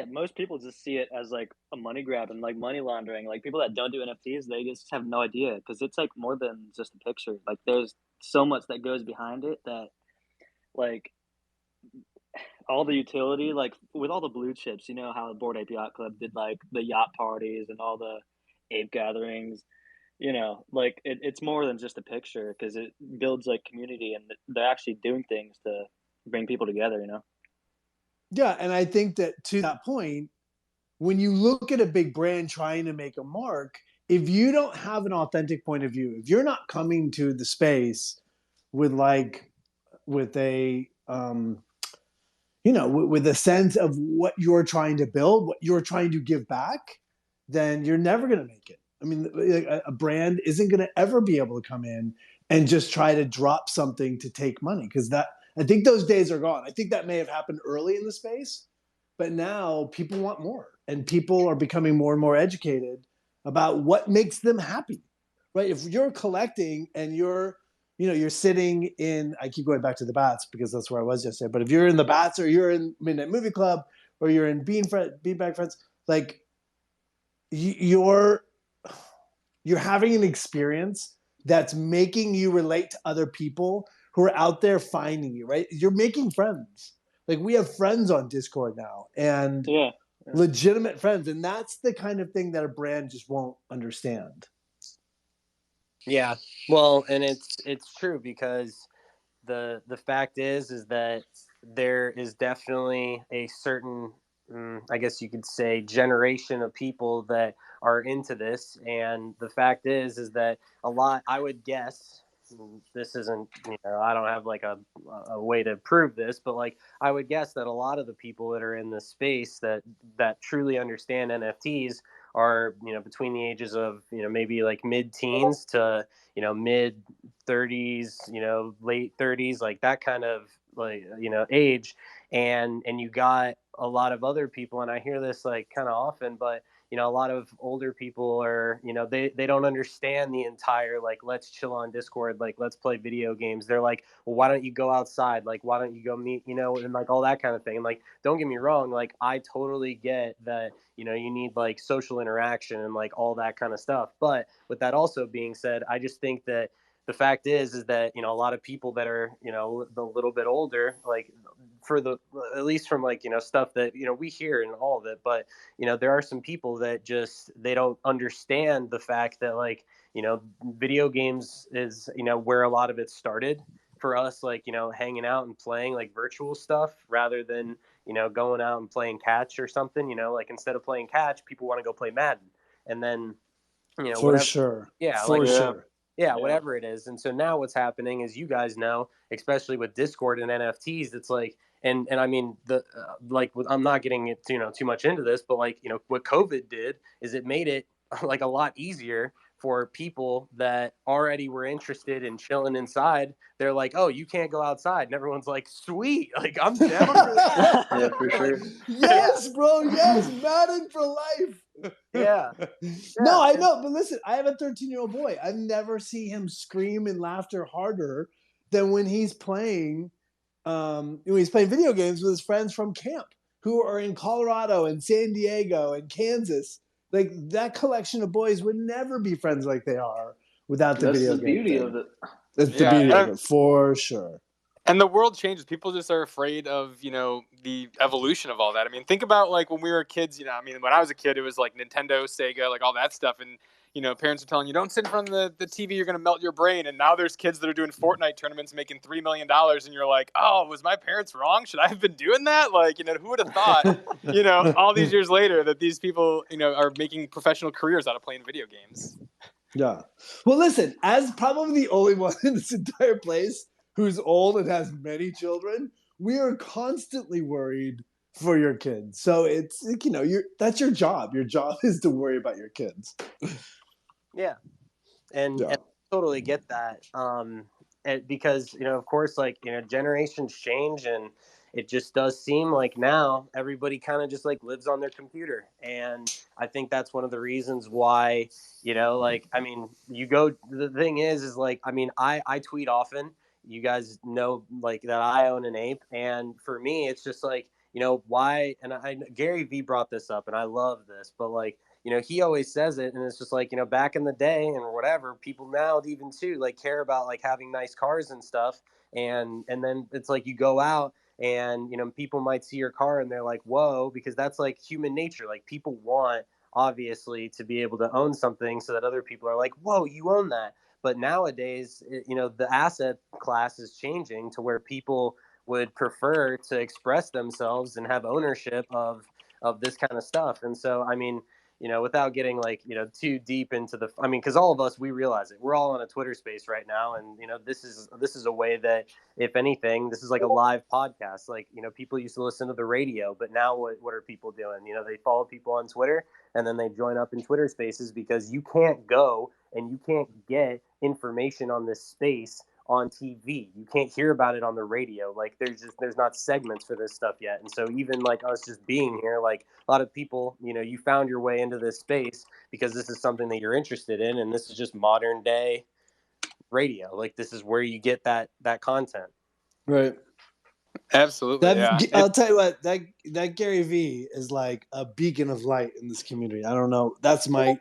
most people just see it as like a money grab and like money laundering. Like people that don't do NFTs, they just have no idea because it's like more than just a picture. Like there's so much that goes behind it that, like, all the utility, like with all the blue chips. You know how the Bored Ape Yacht Club did like the yacht parties and all the ape gatherings. Like it's more than just a picture because it builds like community and they're actually doing things to bring people together. Yeah, and I think that to that point, when you look at a big brand trying to make a mark, if you don't have an authentic point of view, if you're not coming to the space with with a with a sense of what you're trying to build, what you're trying to give back, then you're never going to make it. I mean, a brand isn't going to ever be able to come in and just try to drop something to take money because I think those days are gone. I think that may have happened early in the space, but now people want more, and people are becoming more and more educated about what makes them happy, right? If you're collecting and you're sitting in, I keep going back to the Bats because that's where I was yesterday, but if you're in the Bats or you're in Midnight Movie Club or you're in Beanbag Friends, like you're having an experience that's making you relate to other people who are out there finding you, right? You're making friends. Like we have friends on Discord now and legitimate friends. And that's the kind of thing that a brand just won't understand. Yeah. Well, and it's true because the fact is that there is definitely a certain I guess you could say generation of people that are into this, and the fact is that a lot, I would guess, this isn't, I don't have like a way to prove this, but like I would guess that a lot of the people that are in this space that truly understand NFTs are between the ages of maybe like mid-teens to mid 30s, late 30s, like that kind of like age, and you got a lot of other people, and I hear this like kind of often, but a lot of older people are, they don't understand the entire like let's chill on Discord, like let's play video games. They're like, well, why don't you go outside, like why don't you go meet, and like all that kind of thing. And like, don't get me wrong, like I totally get that you need like social interaction and like all that kind of stuff, but with that also being said, I just think that the fact is that a lot of people that are a little bit older, like for the at least from like stuff that we hear and all of it, but there are some people that just they don't understand the fact that like video games is where a lot of it started for us, like hanging out and playing like virtual stuff rather than going out and playing catch or something. Like instead of playing catch, people want to go play Madden, and then for whatever. Sure, yeah, for like sure. Yeah, whatever it is. And so now what's happening is, you guys know, especially with Discord and NFTs, it's like, and I mean, I'm not getting it, too much into this, but like, what COVID did is it made it like a lot easier for people that already were interested in chilling inside. They're like, oh, you can't go outside. And everyone's like, sweet. Like, I'm down for that. Yeah, for sure. Yes, bro. Yes. Madden for life. Yeah. No, I know. But listen, I have a 13-year-old boy. I never see him scream in laughter harder than when he's playing video games with his friends from camp who are in Colorado and San Diego and Kansas. Like that collection of boys would never be friends like they are without the video game. That's the beauty of it. That's the beauty of it, for sure. And the world changes. People just are afraid of, the evolution of all that. I mean, think about like when we were kids, I mean, when I was a kid, it was like Nintendo, Sega, like all that stuff. And, parents are telling you, don't sit in front of the TV, you're going to melt your brain. And now there's kids that are doing Fortnite tournaments making $3 million. And you're like, oh, was my parents wrong? Should I have been doing that? Like, who would have thought, all these years later that these people, are making professional careers out of playing video games. Yeah. Well, listen, as probably the only one in this entire place who's old and has many children, we are constantly worried for your kids. So it's that's your job. Your job is to worry about your kids. Yeah. And I totally get that. because, of course, like, generations change, and it just does seem like now everybody kind of just like lives on their computer. And I think that's one of the reasons why, like, I mean, the thing is like, I mean, I tweet often. You guys know, like, that I own an ape. And for me, it's just like, why, and Gary V brought this up and I love this, but like, he always says it, and it's just like, back in the day and whatever, people now even too, like, care about like having nice cars and stuff. And then it's like, you go out and, people might see your car and they're like, whoa, because that's like human nature. Like, people want, obviously, to be able to own something so that other people are like, whoa, you own that. But nowadays, the asset class is changing to where people would prefer to express themselves and have ownership of this kind of stuff. And so, I mean, without getting like, too deep into I mean, because all of us, we realize it. We're all on a Twitter space right now, and this is a way that, if anything, this is like a live podcast. Like, people used to listen to the radio, but now what are people doing? They follow people on Twitter, and then they join up in Twitter spaces, because you can't go and you can't get information on this space on TV. You can't hear about it on the radio. Like, there's not segments for this stuff yet. And so even like us just being here, like, a lot of people, you found your way into this space because this is something that you're interested in, and this is just modern day radio. Like, this is where you get that content. Right. Absolutely. Yeah. I'll tell you what, that Gary V is like a beacon of light in this community. I don't know. That's my,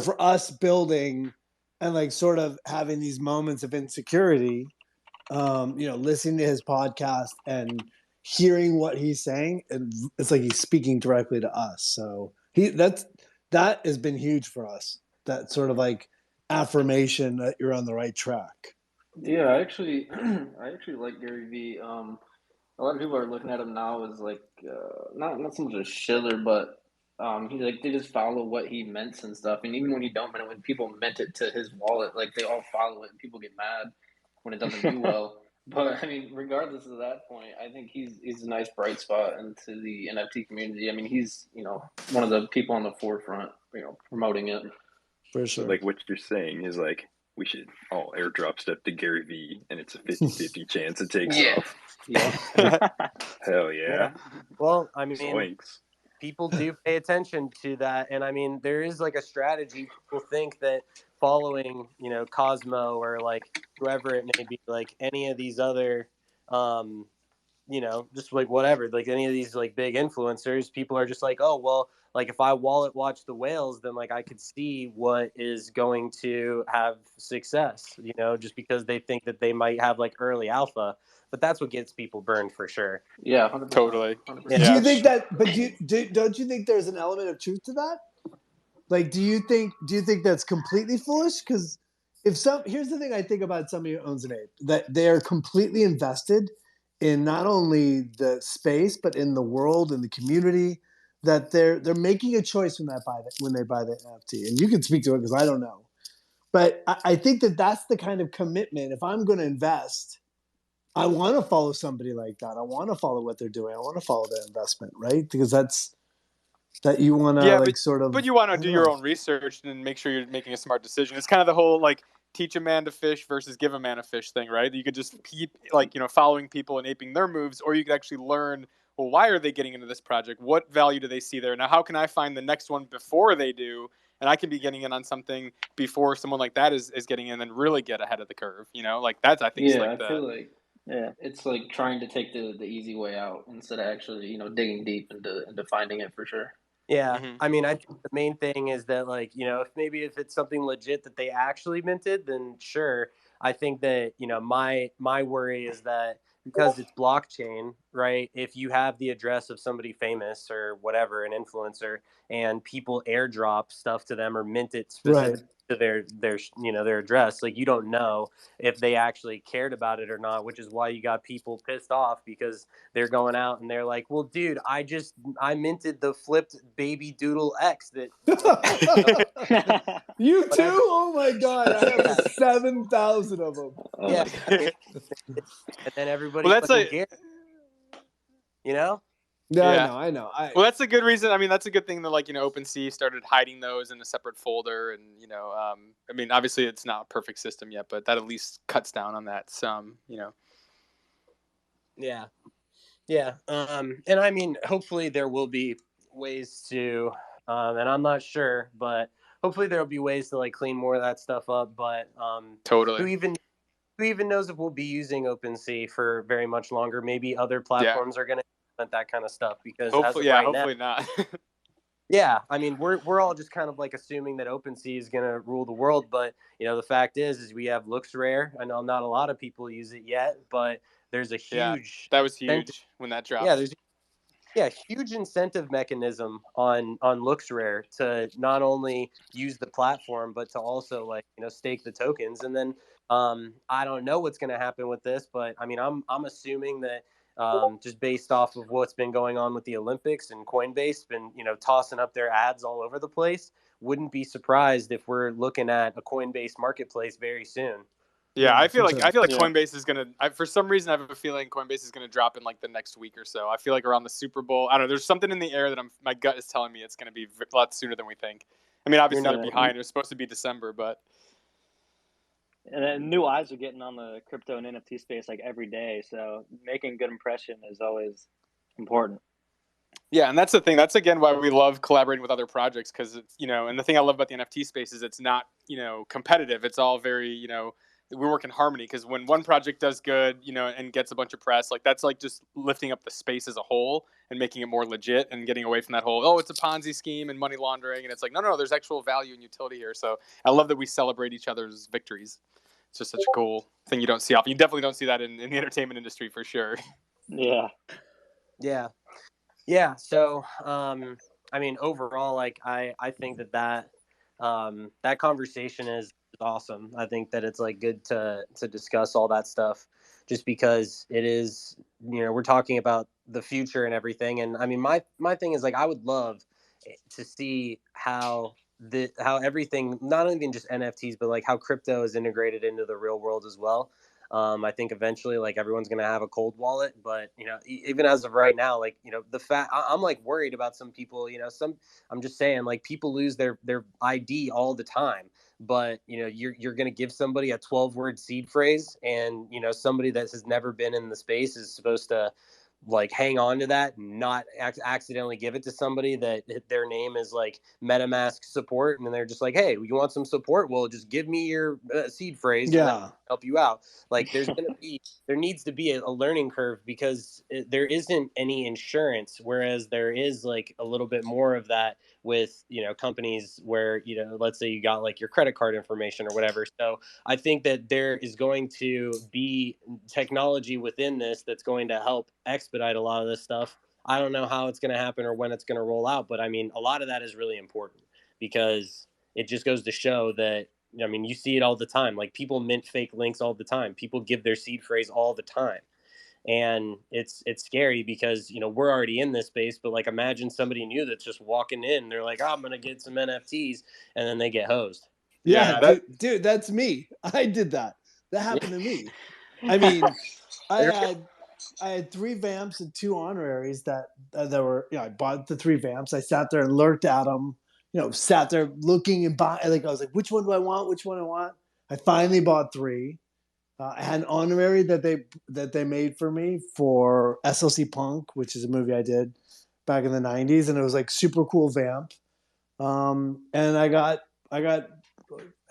for us building and like sort of having these moments of insecurity, listening to his podcast and hearing what he's saying, and it's like he's speaking directly to us. So that has been huge for us. That sort of like affirmation that you're on the right track. Yeah, I actually like Gary Vee. A lot of people are looking at him now as like not so much a shiller, but he like they just follow what he meant and stuff. And even when he don't meant it, when people meant it to his wallet, like they all follow it, and people get mad when it doesn't do well. But I mean, regardless of that point, I think he's a nice bright spot into the NFT community. I mean, he's one of the people on the forefront, promoting it. For sure. So like what you're saying is like we should all airdrop stuff to Gary V, and it's a 50-50 chance it takes off. Yeah. Hell yeah. Well, I mean, Zoinks. people do pay attention to that. And I mean, there is like a strategy. People think that following, Cosmo or like whoever it may be, like any of these other, just like whatever, like any of these like big influencers, people are just like, oh, well, like if I wallet watch the whales, then like I could see what is going to have success, just because they think that they might have like early alpha. But that's what gets people burned for sure. Yeah, 100%. Totally. 100%. Yeah. Do you think that? But don't you think there's an element of truth to that? Like, do you think that's completely foolish? Because here's the thing I think about somebody who owns an ape, that they are completely invested in not only the space but in the world and the community. That they're making a choice when they buy the NFT, and you can speak to it because I don't know. But I think that's the kind of commitment. If I'm going to invest, I want to follow somebody like that. I want to follow what they're doing. I want to follow their investment, right? Because that you want to sort of. But you want to do your own research and make sure you're making a smart decision. It's kind of the whole like teach a man to fish versus give a man a fish thing, right? You could just keep like following people and aping their moves, or you could actually learn. Well, why are they getting into this project? What value do they see there? Now, how can I find the next one before they do? And I can be getting in on something before someone like that is getting in and really get ahead of the curve. Like that's, I think, yeah, like I feel like it's like trying to take the easy way out instead of actually digging deep into finding it for sure. Yeah, Mhm. I mean, I think the main thing is that, like, if it's something legit that they actually minted, then sure. I think that my worry is that because it's blockchain, right? If you have the address of somebody famous or whatever, an influencer, and people airdrop stuff to them or mint it specific to their address, like, you don't know if they actually cared about it or not, which is why you got people pissed off because they're going out and they're like, well, dude, I minted the flipped baby doodle X that You too? Oh my god, I have 7,000 of them. Oh my God. and then everybody Well, that's fucking cares, Yeah, Yeah. I know. Well, that's a good reason. I mean, that's a good thing that OpenSea started hiding those in a separate folder, and I mean, obviously it's not a perfect system yet, but that at least cuts down on that some. Yeah. Yeah. And I mean, hopefully there will be ways to, and I'm not sure, but hopefully there will be ways to like clean more of that stuff up. But who Totally. even knows if we'll be using OpenSea for very much longer? Maybe other Yeah. platforms are going to implement that kind of stuff because as Hopefully, of yeah. right now, Hopefully not. yeah, I mean, we're all just kind of like assuming that OpenSea is going to rule the world, but the fact is we have LooksRare. I know not a lot of people use it yet, but there's a Yeah, huge that was incentive. huge when that Yeah, dropped. huge incentive mechanism on LooksRare to not only use the platform but to also like stake the tokens. And then I don't know what's going to happen with this, but I mean I'm assuming that just based off of what's been going on with the Olympics and Coinbase been tossing up their ads all over the place, wouldn't be surprised if we're looking at a Coinbase marketplace very soon. Yeah, I feel for like sure. Coinbase is gonna. For some reason, I have a feeling Coinbase is gonna drop in like the next week or so. I feel like around the Super Bowl. I don't know. There's something in the air that my gut is telling me it's gonna be a lot sooner than we think. I mean, obviously they're behind. It was supposed to be December, but And then new eyes are getting on the crypto and NFT space like every day. So making a good impression is always important. yeah, and that's the thing. That's again why we love collaborating with other projects because it's and the thing I love about the NFT space is it's not competitive. It's all very we work in harmony because when one project does good and gets a bunch of press, like that's like just lifting up the space as a whole and making it more legit and getting away from that whole it's a Ponzi scheme and money laundering, and it's like no, there's actual value and utility here. So I love that we celebrate each other's victories. It's just such a cool thing you don't see often. You definitely don't see that in the entertainment industry for sure. Yeah. Yeah. So, I mean, overall, like I think that conversation is awesome. I think that it's like good to discuss all that stuff, just because it is, we're talking about the future and everything. And I mean, my thing is like I would love to see how everything, not even just NFTs, but like how crypto is integrated into the real world as well. I think eventually, like everyone's gonna have a cold wallet, but even as of right now, like the fact I'm like worried about some people. I'm just saying, like people lose their ID all the time, but you're gonna give somebody a 12-word seed phrase, and somebody that has never been in the space is supposed to like hang on to that and not accidentally give it to somebody that their name is like MetaMask support, and then they're just like, hey, you want some support, well just give me your seed phrase and then I'll help you out. Like there needs to be a learning curve because there isn't any insurance, whereas there is like a little bit more of that with companies where let's say you got like your credit card information or whatever. So I think that there is going to be technology within this that's going to help expedite a lot of this stuff. I don't know how it's going to happen or when it's going to roll out, but I mean, a lot of that is really important because it just goes to show that, I mean, you see it all the time. Like people mint fake links all the time. People give their seed phrase all the time. And it's scary because we're already in this space, but like imagine somebody new that's just walking in, they're like, oh, I'm gonna get some NFTs, and then they get hosed. Yeah, dude, that's me. I did that. That happened to me. I mean, I had 3 vamps and 2 honoraries that were, I bought the 3 vamps. I sat there and lurked at them, sat there looking and buying. Like I was like, which one do I want? Which one I want? I finally bought 3. I had an honorary that they made for me for SLC Punk, which is a movie I did back in the 90s, and it was like super cool vamp. And I got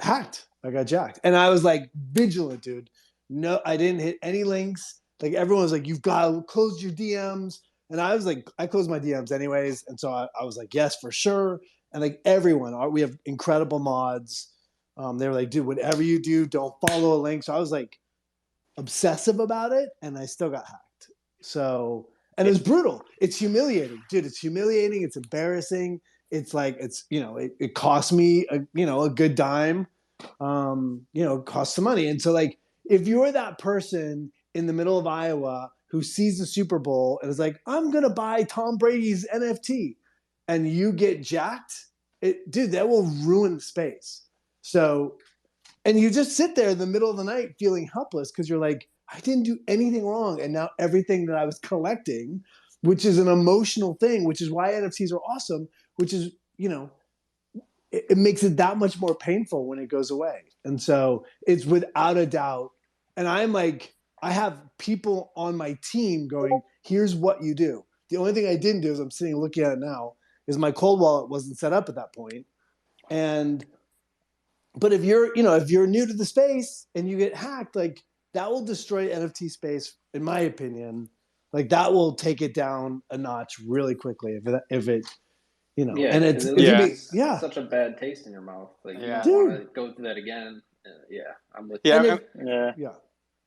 hacked. I got jacked. And I was like vigilant, dude. No, I didn't hit any links. Like everyone was like, you've got to close your DMs. And I was like, I closed my DMs anyways. And so I was like, yes, for sure. And like everyone, we have incredible mods. They were like, dude, whatever you do, don't follow a link. So I was like obsessive about it, and I still got hacked. So, and it was brutal. It's humiliating, dude. It's humiliating. It's embarrassing. It's like it cost me a good dime. It costs some money. And so like if you're that person in the middle of Iowa who sees the Super Bowl and is like, I'm gonna buy Tom Brady's NFT, and you get jacked, dude, that will ruin the space. So, and you just sit there in the middle of the night feeling helpless because you're like, I didn't do anything wrong, and now everything that I was collecting which is an emotional thing, which is why NFTs are awesome, which is, it makes it that much more painful when it goes away. And so it's without a doubt. And I have people on my team going, here's what you do. The only thing I didn't do is I'm sitting looking at it now is my cold wallet wasn't set up at that point. But if you're new to the space and you get hacked, like that will destroy NFT space, in my opinion. Like that will take it down a notch really quickly if it Yeah, and because it's it it can leaves be such a bad taste in your mouth. Like you don't Dude. want to go through that again. Yeah, I'm with Yeah, you. Yeah.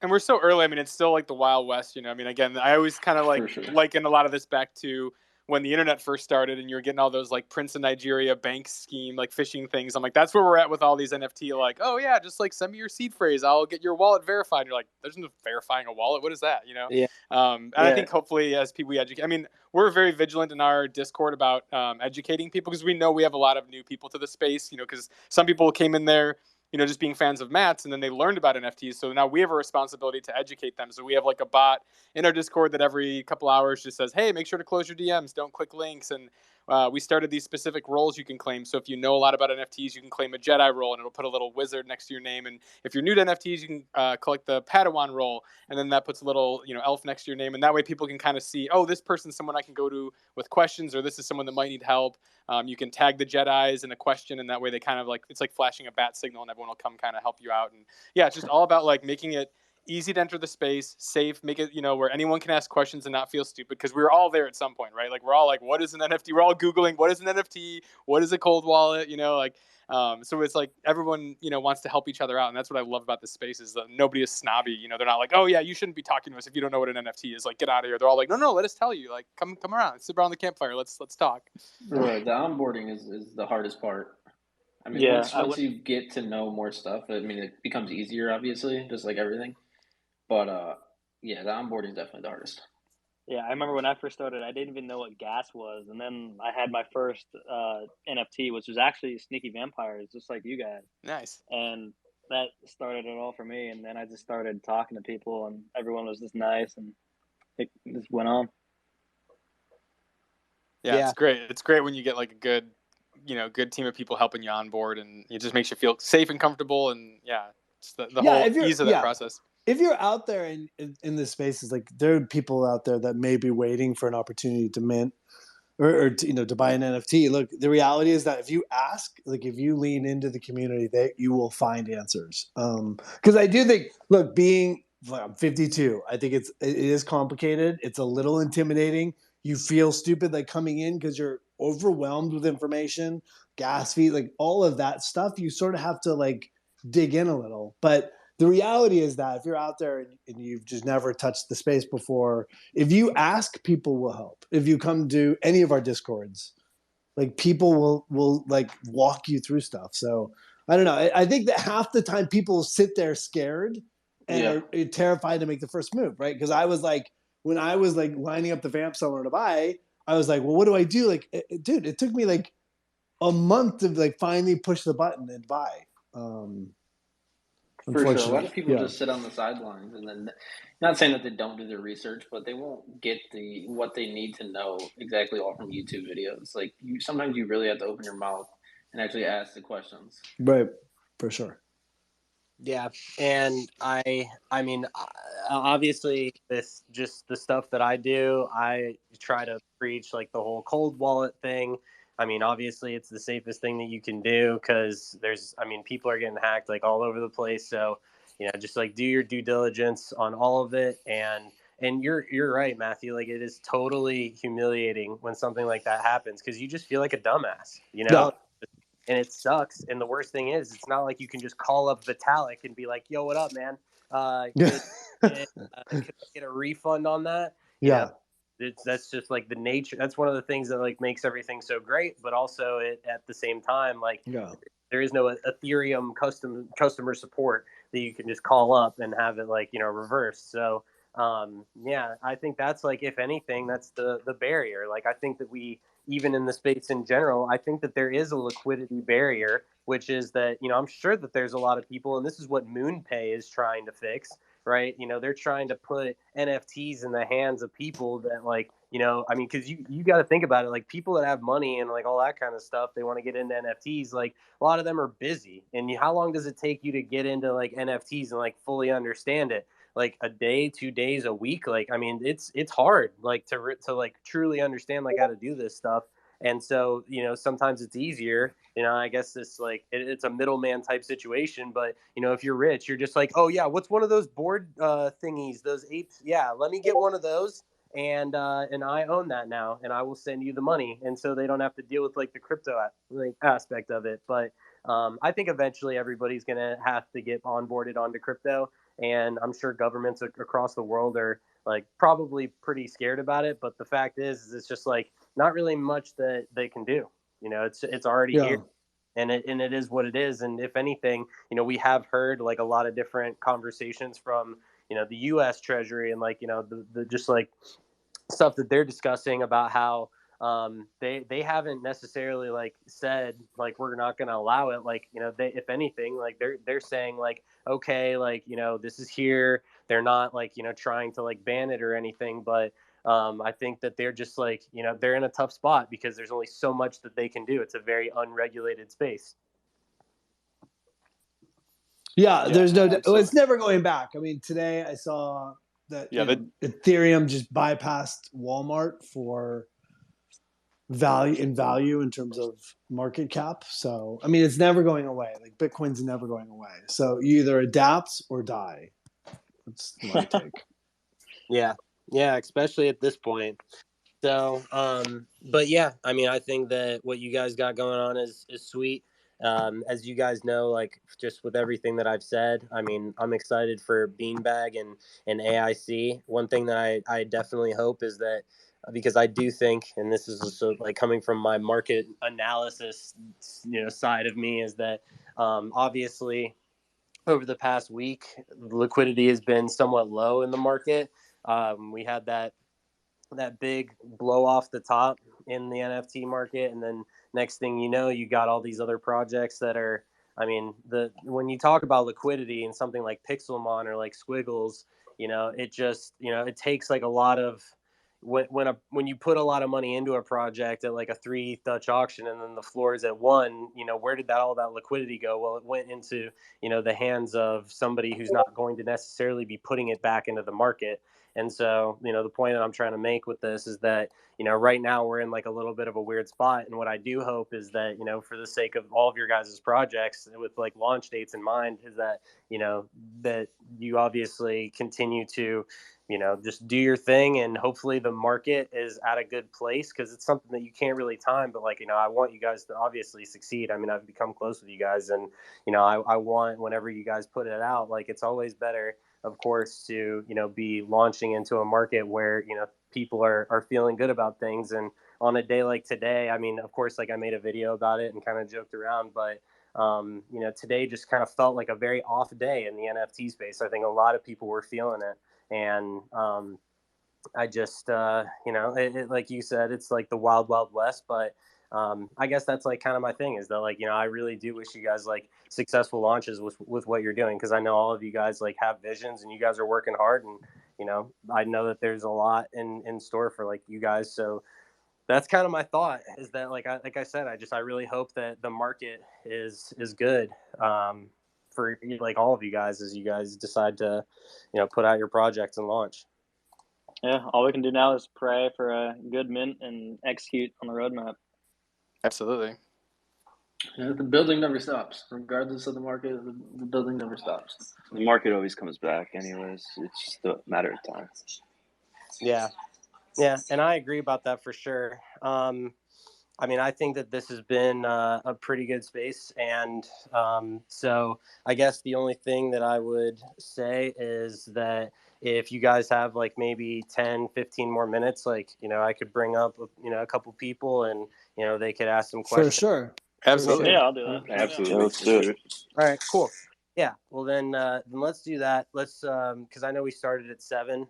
and we're so early. I mean, it's still like the Wild West, I mean, again, I always kind of For sure. liken a lot of this back to when the internet first started and you were getting all those like Prince of Nigeria bank scheme, like phishing things. I'm like, that's where we're at with all these NFT, like, oh yeah, just like send me your seed phrase. I'll get your wallet verified. And you're like, there's no verifying a wallet. What is that? Yeah. And I think hopefully as people we educate, I mean, we're very vigilant in our Discord about educating people because we know we have a lot of new people to the space, because some people came in there, just being fans of Matt's, and then they learned about NFTs. So now we have a responsibility to educate them. So we have like a bot in our Discord that every couple hours just says, hey, make sure to close your DMs, don't click links. And we started these specific roles you can claim. So if you know a lot about NFTs, you can claim a Jedi role and it'll put a little wizard next to your name. And if you're new to NFTs, you can collect the Padawan role. And then that puts a little, elf next to your name. And that way people can kind of see, oh, this person's someone I can go to with questions, or this is someone that might need help. You can tag the Jedis in a question, and that way they kind of it's like flashing a bat signal and everyone will come kind of help you out. And yeah, it's just all about like making it easy to enter the space, safe, make it, where anyone can ask questions and not feel stupid, because we were all there at some point, right? Like we're all like, what is an NFT? We're all Googling, what is an NFT? What is a cold wallet? So it's like everyone, wants to help each other out. And that's what I love about this space is that nobody is snobby. They're not like, oh yeah, you shouldn't be talking to us if you don't know what an NFT is. Like, get out of here. They're all like, no, let us tell you. Like, come around, sit around the campfire. Let's talk. Right. The onboarding is the hardest part. I mean, once you get to know more stuff, I mean, it becomes easier, obviously, just like everything. But the onboarding is definitely the hardest. Yeah, I remember when I first started, I didn't even know what gas was, and then I had my first NFT, which was actually Sneaky Vampires, just like you guys. Nice. And that started it all for me. And then I just started talking to people, and everyone was just nice, and it just went on. Yeah, it's great. It's great when you get like a good, good team of people helping you on board, and it just makes you feel safe and comfortable. And it's the whole ease of that process. If you're out there in this space, is like there are people out there that may be waiting for an opportunity to mint or to buy an NFT. Look, the reality is that if you ask, like if you lean into the community, you will find answers. Because I do think, look, I'm 52, I think it is complicated. It's a little intimidating. You feel stupid like coming in because you're overwhelmed with information, gas fee, like all of that stuff. You sort of have to like dig in a little, but the reality is that if you're out there and you've just never touched the space before, if you ask, people will help. If you come to any of our Discords, like people will like walk you through stuff. So I don't know. I think that half the time people sit there scared and are terrified to make the first move, right? Because I was like, when I was like lining up the vamp seller to buy, I was like, well, what do I do? Like, dude, it took me like a month to like finally push the button and buy. For sure. A lot of people just sit on the sidelines, and then not saying that they don't do their research, but they won't get what they need to know exactly all from YouTube videos. Like sometimes you really have to open your mouth and actually ask the questions. Right, for sure. Yeah, and I mean, obviously, this just the stuff that I do. I try to preach like the whole cold wallet thing. I mean, obviously, it's the safest thing that you can do because people are getting hacked like all over the place. So, just like do your due diligence on all of it. And you're right, Matthew. Like it is totally humiliating when something like that happens because you just feel like a dumbass, And it sucks. And the worst thing is, it's not like you can just call up Vitalik and be like, "Yo, what up, man? Can I get a refund on that?" That's just like the nature. That's one of the things that like makes everything so great. But also, at the same time, like there is no Ethereum customer support that you can just call up and have it like reversed. So I think that's like, if anything, that's the barrier. Like I think that even in the space in general, I think that there is a liquidity barrier, which is that, I'm sure that there's a lot of people, and this is what MoonPay is trying to fix, right? They're trying to put NFTs in the hands of people that like, I mean, because you got to think about it, like people that have money and like all that kind of stuff, they want to get into NFTs. Like a lot of them are busy, and how long does it take you to get into like NFTs and like fully understand it? Like a day, 2 days, a week. Like I mean, it's hard like to like truly understand like how to do this stuff. And so, sometimes it's easier. I guess it's like it's a middleman type situation. But if you're rich, you're just like, oh yeah, what's one of those board thingies? Those apes? Yeah, let me get one of those, and I own that now, and I will send you the money, and so they don't have to deal with like the crypto like aspect of it. But I think eventually everybody's gonna have to get onboarded onto crypto, and I'm sure governments across the world are like probably pretty scared about it. But the fact is it's just like not really much that they can do. It's already here, and it is what it is. And if anything, we have heard like a lot of different conversations from the U.S. Treasury and like the just like stuff that they're discussing about how they haven't necessarily like said like we're not going to allow it. Like they, if anything, like they're saying like okay, like this is here. They're not like trying to like ban it or anything, but I think that they're just like they're in a tough spot because there's only so much that they can do. It's a very unregulated space. Yeah, there's no. Well, it's never going back. I mean, today I saw that Ethereum just bypassed Walmart for value in terms of market cap. So I mean, it's never going away. Like Bitcoin's never going away. So you either adapt or die. That's my take. Yeah, especially at this point. So, but yeah, I mean, I think that what you guys got going on is sweet. As you guys know, like just with everything that I've said, I mean, I'm excited for Beanbag and AIC. One thing that I definitely hope is that because I do think, and this is also like coming from my market analysis, side of me, is that obviously over the past week, liquidity has been somewhat low in the market. We had that big blow off the top in the NFT market, and then next thing you know, you got all these other projects that are. I mean, when you talk about liquidity and something like Pixelmon or like Squiggles, it just it takes like a lot of when you put a lot of money into a project at like a 3 Dutch auction and then the floor is at 1, where did all that liquidity go? Well, it went into the hands of somebody who's not going to necessarily be putting it back into the market. And so, the point that I'm trying to make with this is that, right now we're in like a little bit of a weird spot. And what I do hope is that, for the sake of all of your guys' projects with like launch dates in mind, is that, that you obviously continue to, just do your thing, and hopefully the market is at a good place, because it's something that you can't really time. But like, I want you guys to obviously succeed. I mean, I've become close with you guys, and, I want, whenever you guys put it out, like it's always better, of course, to be launching into a market where people are feeling good about things. And on a day like today, I mean, of course, like I made a video about it and kind of joked around, but today just kind of felt like a very off day in the NFT space. I think a lot of people were feeling it, and I just like you said, it's like the wild west. But I guess that's like kind of my thing, is that like I really do wish you guys like successful launches with what you're doing, because I know all of you guys like have visions and you guys are working hard, and I know that there's a lot in store for like you guys. So that's kind of my thought, is that like I said, I really hope that the market is good for like all of you guys as you guys decide to put out your projects and launch. Yeah, all we can do now is pray for a good mint and execute on the roadmap. Absolutely. Yeah, the building never stops, regardless of the market. The building never stops. The market always comes back, anyways. It's just a matter of time. Yeah, and I agree about that for sure. I mean, I think that this has been a pretty good space, and so I guess the only thing that I would say is that if you guys have like maybe 10, 15 more minutes, like, I could bring up, a couple people, and, they could ask some questions. For sure. Absolutely. Yeah, I'll do that. Absolutely. Yeah, let's do it. All right, cool. Yeah, well then let's do that. Let's because I know we started at 7.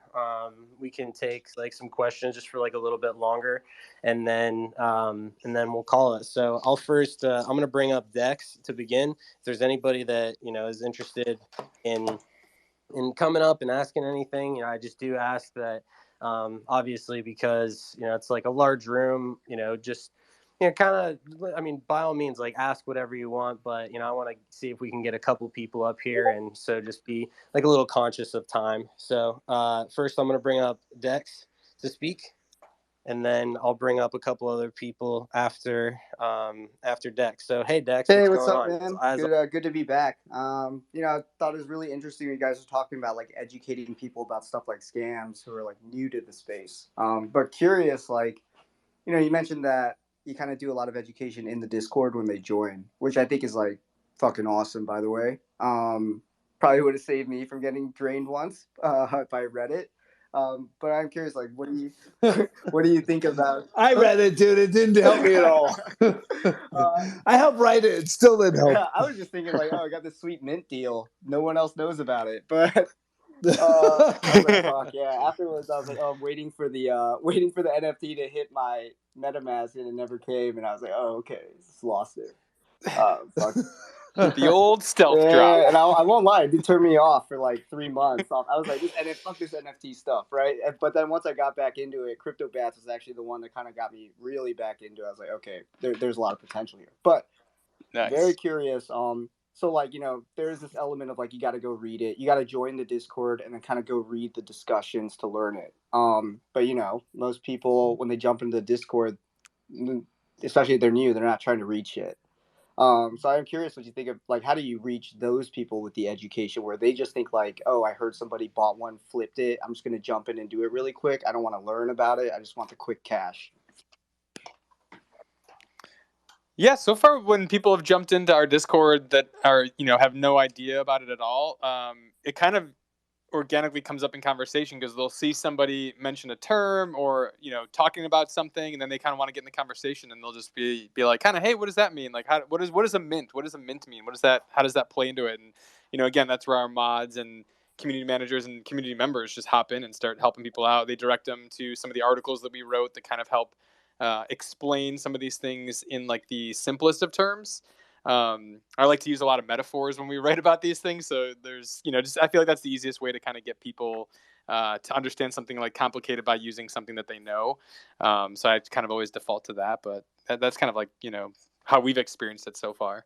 We can take like some questions just for like a little bit longer, and then we'll call it. So I'll first I'm gonna bring up Dex to begin. If there's anybody that is interested in coming up and asking anything, I just do ask that Obviously, because it's like a large room. Just kind of. I mean, by all means, like ask whatever you want, but I want to see if we can get a couple people up here, and so just be like a little conscious of time. So first, I'm going to bring up Dex to speak. And then I'll bring up a couple other people after Dex. So hey Dex, Hey, what's what's going up, on? man? As Good to be back. I thought it was really interesting you guys were talking about like educating people about stuff like scams who are like new to the space. But curious, like, you mentioned that you kind of do a lot of education in the Discord when they join, which I think is like fucking awesome, by the way. Probably would have saved me from getting drained once if I read it. But I'm curious, like, what do you what do you think about? I read it, dude. It didn't help me at all. I helped write it. It still didn't help. Yeah, I was just thinking like, oh, I got this sweet mint deal. No one else knows about it, but I was like, fuck yeah. Afterwards, I was like, oh, I'm waiting for the NFT to hit my MetaMask, and it never came. And I was like, oh, okay, just lost it. Fuck. The old stealth Yeah, drop. and I won't lie, it did turn me off for like 3 months. I was like, fuck this NFT stuff, right? But then once I got back into it, Crypto Bats was actually the one that kind of got me really back into it. I was like, okay, there's a lot of potential here. But Nice. very curious. So like, there's this element of like, you got to go read it. You got to join the Discord and then kind of go read the discussions to learn it. But most people, when they jump into the Discord, especially if they're new, they're not trying to read shit. So I'm curious what you think of, like, how do you reach those people with the education where they just think like, oh, I heard somebody bought one, flipped it, I'm just going to jump in and do it really quick. I don't want to learn about it. I just want the quick cash. Yeah, so far when people have jumped into our Discord that are, have no idea about it at all, it kind of organically comes up in conversation because they'll see somebody mention a term or talking about something, and then they kind of want to get in the conversation, and they'll just be like, kind of, hey, what does that mean? Like, what is a mint? What does a mint mean? What is that? How does that play into it? And again, that's where our mods and community managers and community members just hop in and start helping people out. They direct them to some of the articles that we wrote that kind of help explain some of these things in like the simplest of terms. I like to use a lot of metaphors when we write about these things. So there's, just I feel like that's the easiest way to kind of get people to understand something like complicated by using something that they know. So I kind of always default to that, but that's kind of like, how we've experienced it so far.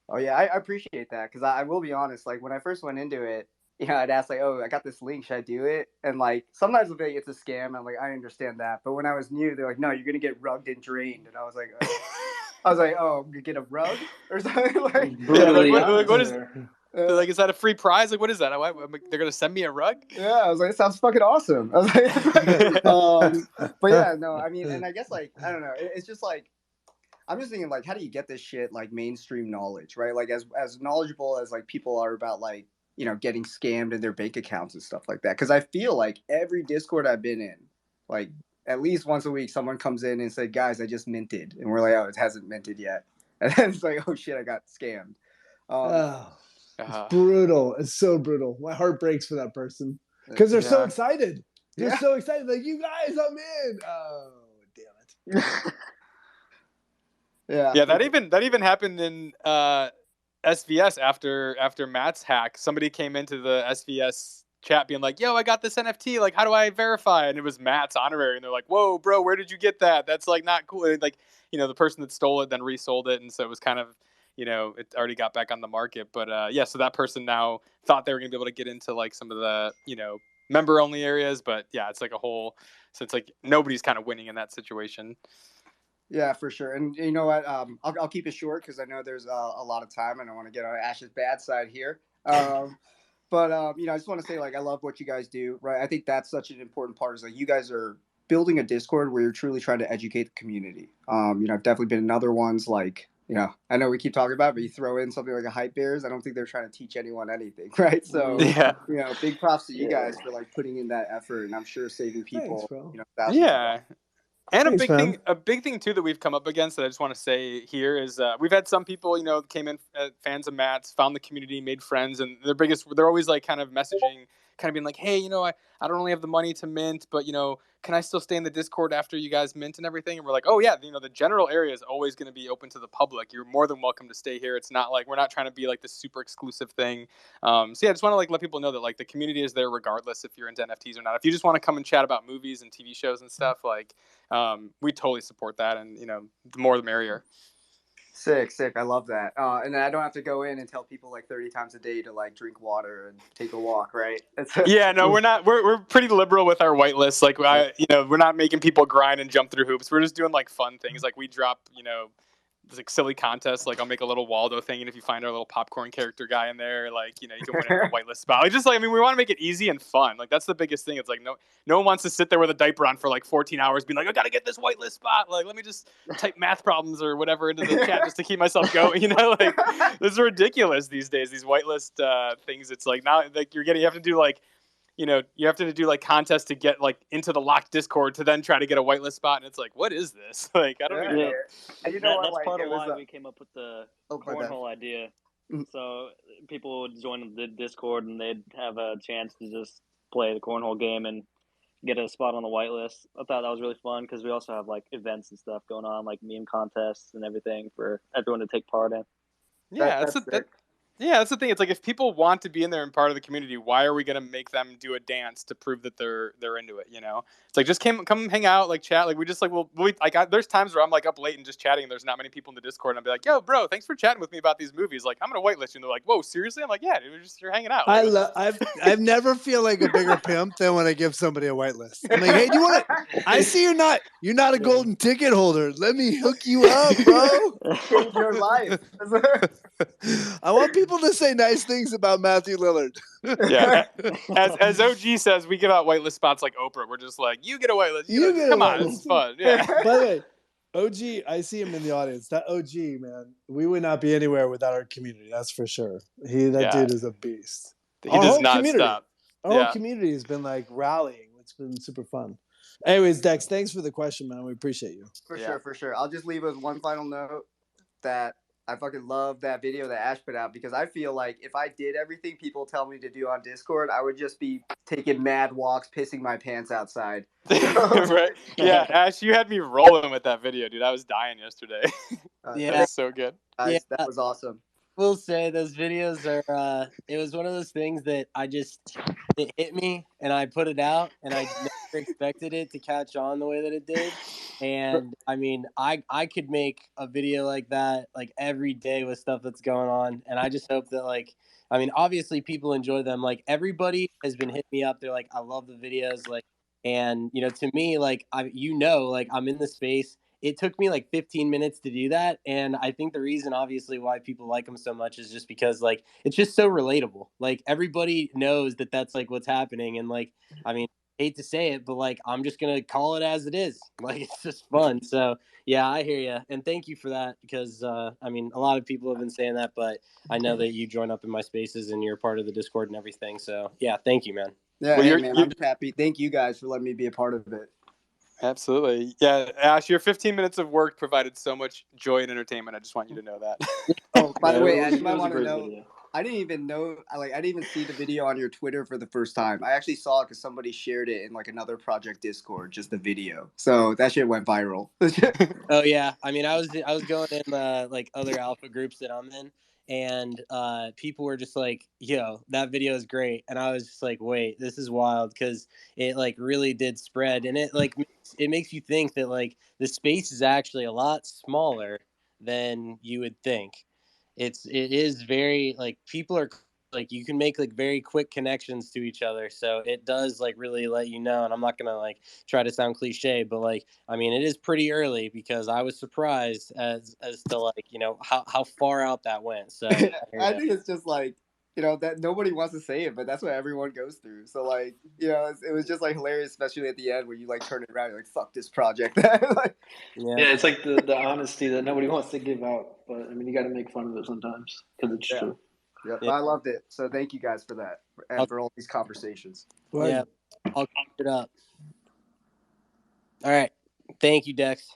Oh yeah, I appreciate that because I will be honest. Like when I first went into it, I'd ask like, oh, I got this link, should I do it? And like sometimes they'll be like, it's a scam. I'm like, I understand that. But when I was new, they're like, no, you're gonna get rugged and drained. And I was like, oh, I'm gonna get a rug or something like. Brutally what is? there. Like, is that a free prize? Like, what is that? They're gonna send me a rug? Yeah, I was like, it sounds fucking awesome. I was like, but yeah, no, I mean, and I guess like I don't know, it's just like. I'm just thinking like, how do you get this shit like mainstream knowledge, right? Like as knowledgeable as like people are about like, getting scammed in their bank accounts and stuff like that. Cause I feel like every Discord I've been in, like at least once a week, someone comes in and said, guys, I just minted. And we're like, oh, it hasn't minted yet. And then it's like, oh shit, I got scammed. It's brutal. It's so brutal. My heart breaks for that person because they're so excited. They're so excited. Like, you guys, I'm in. Oh, damn it. Yeah, that even happened in SVS after Matt's hack. Somebody came into the SVS chat being like, yo, I got this NFT, like, how do I verify? And it was Matt's honorary, and they're like, whoa, bro, where did you get that? That's like not cool. And like, the person that stole it then resold it, and so it was kind of, it already got back on the market. But so that person now thought they were gonna be able to get into like some of the member only areas, but yeah, it's like a whole, so it's like nobody's kind of winning in that situation. Yeah, for sure. And you know what? I'll keep it short because I know there's a lot of time and I want to get on Ash's bad side here. But I just want to say, like, I love what you guys do, right? I think that's such an important part is like you guys are building a Discord where you're truly trying to educate the community. I've definitely been in other ones like, I know we keep talking about it, but you throw in something like a Hype Bears. I don't think they're trying to teach anyone anything, right? So, big props to you guys for like putting in that effort, and I'm sure saving people, thousands. And a big thing too that we've come up against that I just want to say here is we've had some people came in fans of Matt's, found the community, made friends, and they're always like kind of messaging kind of being like, hey, I don't really have the money to mint, but can I still stay in the Discord after you guys mint and everything? And we're like, oh yeah, the general area is always going to be open to the public. You're more than welcome to stay here. It's not like we're not trying to be like this super exclusive thing. So yeah, I just want to like let people know that like the community is there regardless if you're into NFTs or not. If you just want to come and chat about movies and TV shows and stuff, like we totally support that, and the more the merrier. Sick. I love that. And then I don't have to go in and tell people like 30 times a day to like drink water and take a walk, right? Yeah, no, we're not. We're pretty liberal with our whitelist. Like, we're not making people grind and jump through hoops. We're just doing like fun things. Like we drop, like silly contests. Like I'll make a little Waldo thing, and if you find our little popcorn character guy in there, like you can win a whitelist spot. Like just like we want to make it easy and fun. Like that's the biggest thing. It's like no one wants to sit there with a diaper on for like 14 hours, being like, I gotta get this whitelist spot. Like let me just type math problems or whatever into the chat just to keep myself going. Like this is ridiculous these days. These whitelist things. It's like now like you have to do like. You have to do like contests to get like into the locked Discord to then try to get a whitelist spot, and it's like, what is this? Like, I don't even know. That's part of why we came up with the cornhole idea. So people would join the Discord and they'd have a chance to just play the cornhole game and get a spot on the whitelist. I thought that was really fun because we also have like events and stuff going on, like meme contests and everything for everyone to take part in. Yeah, that's the thing. It's like if people want to be in there and part of the community, why are we gonna make them do a dance to prove that they're into it? It's like just come hang out, like chat. Like we just like there's times where I'm like up late and just chatting, and there's not many people in the Discord, and I'll be like, yo, bro, thanks for chatting with me about these movies. Like I'm gonna whitelist you, and they're like, whoa, seriously? I'm like, yeah, dude, you're hanging out. I've never feel like a bigger pimp than when I give somebody a whitelist. I'm like, hey, do you want to? I see you're not a golden ticket holder. Let me hook you up, bro. Change your life. I want people to say nice things about Matthew Lillard. Yeah, as OG says, we give out whitelist spots like Oprah. We're just like, you get a whitelist. Come on, it's fun. Yeah. By the way, OG, I see him in the audience. That OG, man, we would not be anywhere without our community. That's for sure. That dude is a beast. He does not stop. Our whole community has been like rallying. It's been super fun. Anyways, Dex, thanks for the question, man. We appreciate you. For sure. I'll just leave with one final note that I fucking love that video that Ash put out because I feel like if I did everything people tell me to do on Discord, I would just be taking mad walks, pissing my pants outside. Right? Yeah, Ash, you had me rolling with that video, dude. I was dying yesterday. Yeah, that was so good. That was awesome. Will say those videos are it was one of those things that it hit me and I put it out and I never expected it to catch on the way that it did. And I mean, I could make a video like that like every day with stuff that's going on, and I just hope that like obviously people enjoy them. Like everybody has been hitting me up, they're like, I love the videos, like, and to me, like I'm in the space. It took me like 15 minutes to do that. And I think the reason obviously why people like them so much is just because like, it's just so relatable. Like everybody knows that that's like what's happening. And like, hate to say it, but like, I'm just going to call it as it is. Like, it's just fun. So yeah, I hear you. And thank you for that because, a lot of people have been saying that, but I know that you join up in my spaces and you're part of the Discord and everything. So yeah, thank you, man. Yeah, man, I'm just happy. Thank you guys for letting me be a part of it. Absolutely. Yeah, Ash, your 15 minutes of work provided so much joy and entertainment. I just want you to know that. Oh, by the way, Ash, you might want to know, video. I didn't even see the video on your Twitter for the first time. I actually saw it because somebody shared it in like another project Discord, just the video. So that shit went viral. Oh yeah. I was going in like other alpha groups that I'm in, and people were just like, yo, that video is great. And I was just like, wait, this is wild because it like really did spread, and it like it makes you think that like the space is actually a lot smaller than you would think. It is very like people are like you can make like very quick connections to each other, so it does like really let you know. And I'm not gonna like try to sound cliche, but like it is pretty early because I was surprised as to like how far out that went. So I think it's just like that nobody wants to say it, but that's what everyone goes through. So like it was just like hilarious, especially at the end where you like turn it around, you're like, fuck this project. Like, yeah, it's like the honesty that nobody wants to give out, but you got to make fun of it sometimes because it's true. Yeah, I loved it. So thank you guys for that and for all these conversations. Yeah, I'll keep it up. All right, thank you, Dex.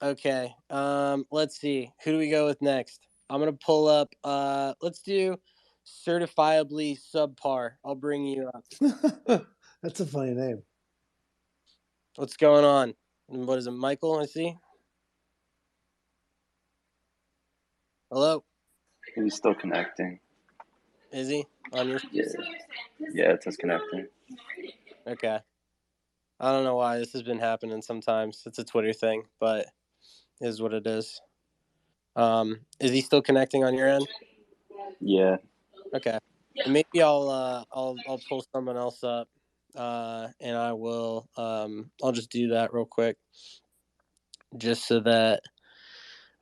Okay, let's see. Who do we go with next? I'm gonna pull up. Let's do certifiably subpar. I'll bring you up. That's a funny name. What's going on? What is it, Michael? I see. Hello. He's still connecting. Is he on your? Yeah, it's just connecting. Okay. I don't know why this has been happening sometimes. It's a Twitter thing, but it is what it is. Is he still connecting on your end? Yeah. Okay. Maybe I'll pull someone else up, and I will I'll just do that real quick, just so that,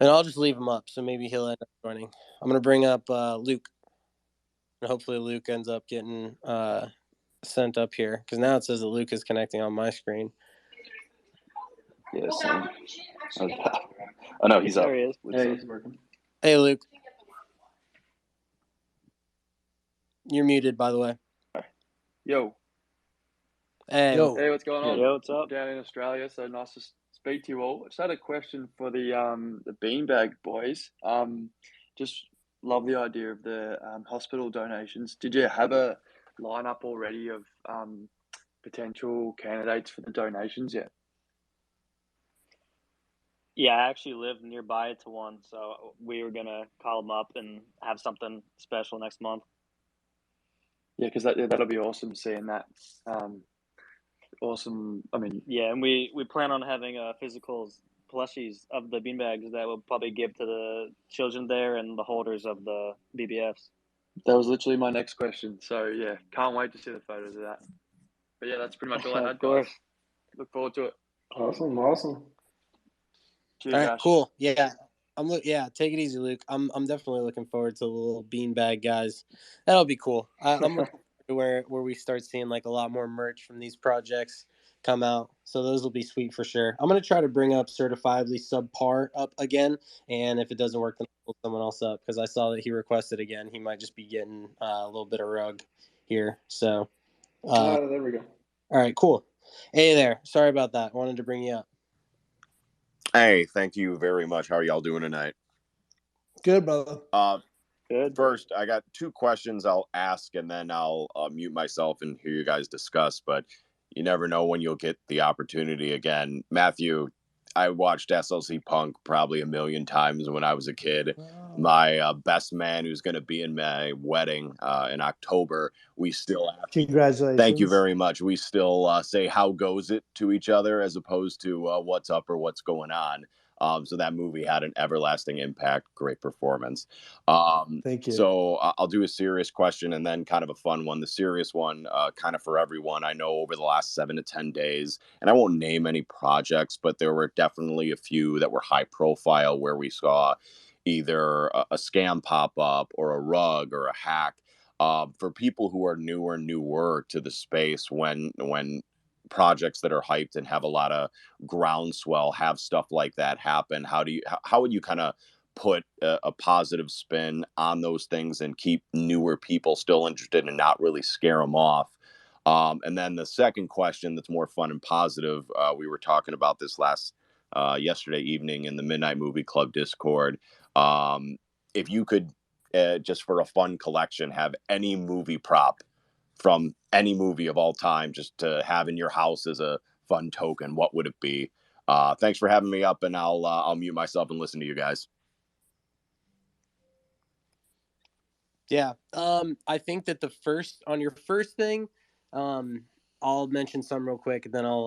and I'll just leave him up. So maybe he'll end up joining. I'm gonna bring up Luke, and hopefully Luke ends up getting sent up here, because now it says that Luke is connecting on my screen. Yeah, same. Oh no, he's up. There he is. Yeah, he's working. Hey, Luke. You're muted, by the way. Yo. Hey. Yo. Hey, what's going on? Yo, what's up? Down in Australia, so nice to speak to you all. Just had a question for the beanbag boys. Just love the idea of the hospital donations. Did you have a lineup already of potential candidates for the donations yet? Yeah, I actually live nearby to one, so we were gonna call them up and have something special next month. Yeah, because that'll be awesome seeing that. Awesome. I mean, yeah, and we plan on having physical plushies of the beanbags that we'll probably give to the children there and the holders of the BBFs. that was literally my next question. So yeah, can't wait to see the photos of that. But yeah, that's pretty much all I had, Of course. guys. Look forward to it. Awesome. Cheers, All right, Ash. cool. Yeah, take it easy, Luke. I'm definitely looking forward to the little beanbag guys. That'll be cool. I'm looking forward to where we start seeing like a lot more merch from these projects come out. So those will be sweet for sure. I'm gonna try to bring up certifiably subpar up again, and if it doesn't work, then I'll pull someone else up, because I saw that he requested again. He might just be getting a little bit of rug here. So, There we go. all right, cool. Hey there. Sorry about that. Wanted to bring you up. Hey, thank you very much. How are y'all doing tonight? Good, brother. Good. First, I got two questions I'll ask, and then I'll mute myself and hear you guys discuss. But you never know when you'll get the opportunity again. Matthew, I watched SLC Punk probably 1,000,000 times when I was a kid. Wow. My best man, who's going to be in my wedding in October, we still ask. Congratulations. Thank you very much. We still say how goes it to each other as opposed to what's up or what's going on. So that movie had an everlasting impact. Great performance. Thank you. So I'll do a serious question and then kind of a fun one. The serious one, kind of for everyone. I know over the last 7 to 10 days, and I won't name any projects, but there were definitely a few that were high profile where we saw either a scam pop up or a rug or a hack. For people who are newer to the space, when projects that are hyped and have a lot of groundswell have stuff like that happen, how would you kind of put a positive spin on those things and keep newer people still interested and not really scare them off? And then the second question that's more fun and positive, we were talking about this yesterday evening in the Midnight Movie Club Discord. If you could, just for a fun collection, have any movie prop from any movie of all time just to have in your house as a fun token, what would it be? Thanks for having me up, and I'll mute myself and listen to you guys. Yeah. I think that on your first thing, I'll mention some real quick, and then I'll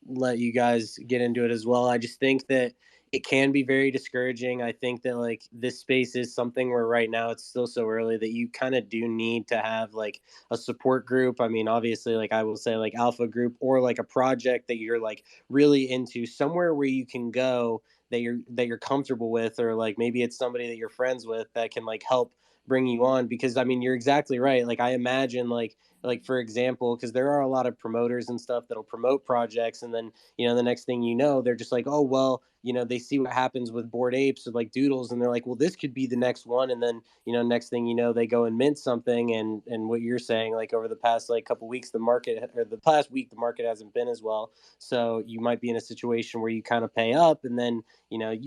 let you guys get into it as well. I just think that it can be very discouraging. I think that like this space is something where right now it's still so early that you kind of do need to have like a support group. I mean, obviously, like I will say like alpha group or like a project that you're like really into, somewhere where you can go that you're comfortable with, or like maybe it's somebody that you're friends with that can like help bring you on. Because I mean, you're exactly right. Like I imagine like for example, because there are a lot of promoters and stuff that'll promote projects, and then the next thing you know, they're just like, oh well, they see what happens with Bored Apes or like Doodles, and they're like, well, this could be the next one. And then next thing you know, they go and mint something, and what you're saying, like over the past like couple weeks, the market, or the past week, the market hasn't been as well. So you might be in a situation where you kind of pay up, and then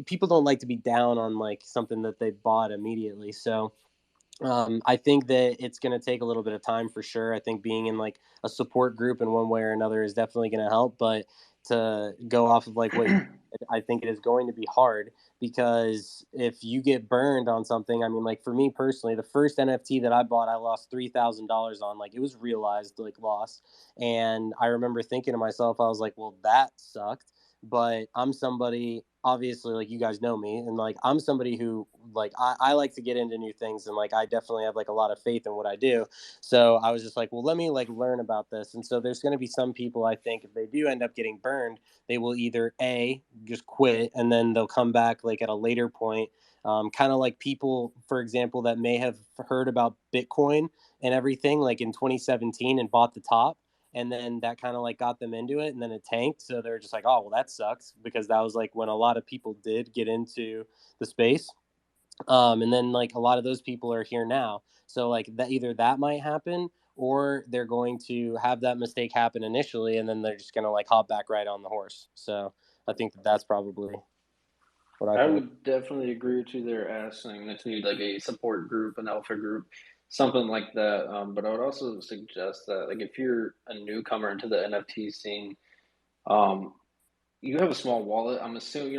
people don't like to be down on like something that they bought immediately. So I think that it's going to take a little bit of time for sure. I think being in like a support group in one way or another is definitely going to help. But to go off of like what you said, I think it is going to be hard because if you get burned on something, I mean, like for me personally, the first NFT that I bought, I lost $3,000 on. Like it was realized like loss, and I remember thinking to myself, I was like, well, that sucked. But I'm somebody, obviously, like you guys know me, and like I'm somebody who like I like to get into new things, and like I definitely have like a lot of faith in what I do. So I was just like, well, let me like learn about this. And so there's going to be some people, I think, if they do end up getting burned, they will either a just quit and then they'll come back like at a later point. Kind of like people, for example, that may have heard about Bitcoin and everything like in 2017 and bought the top, and then that kind of like got them into it, and then it tanked, so they're just like, oh well, that sucks, because that was like when a lot of people did get into the space. And then like a lot of those people are here now, so like that either that might happen, or they're going to have that mistake happen initially and then they're just going to like hop back right on the horse. So I think that that's probably what I I think. would definitely agree with you there, asking that you need like a support group, an alpha group, something like that. But I would also suggest that like if you're a newcomer into the NFT scene, um, you have a small wallet. I'm assuming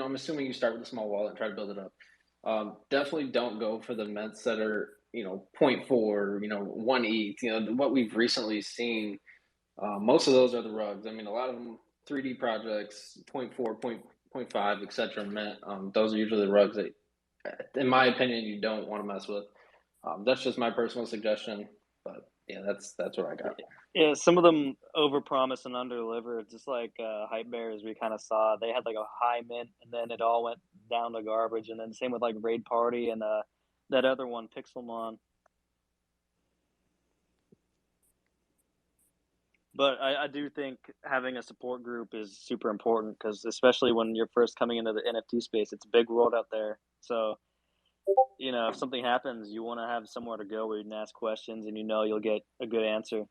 you start with a small wallet and try to build it up. Definitely don't go for the mints that are point 0.4, 1 ETH. What we've recently seen, most of those are the rugs. I mean, a lot of them 3D projects, point 0.4, point 0.5, etc. Mint. Those are usually the rugs that, in my opinion, you don't want to mess with. That's just my personal suggestion, but yeah, that's what I got. Yeah, some of them overpromise and underdeliver, just like Hype Bears. We kind of saw they had like a high mint, and then it all went down to garbage. And then same with like Raid Party and that other one, Pixelmon. But I do think having a support group is super important, because especially when you're first coming into the NFT space, it's a big world out there. So if something happens, you want to have somewhere to go where you can ask questions, and you'll get a good answer.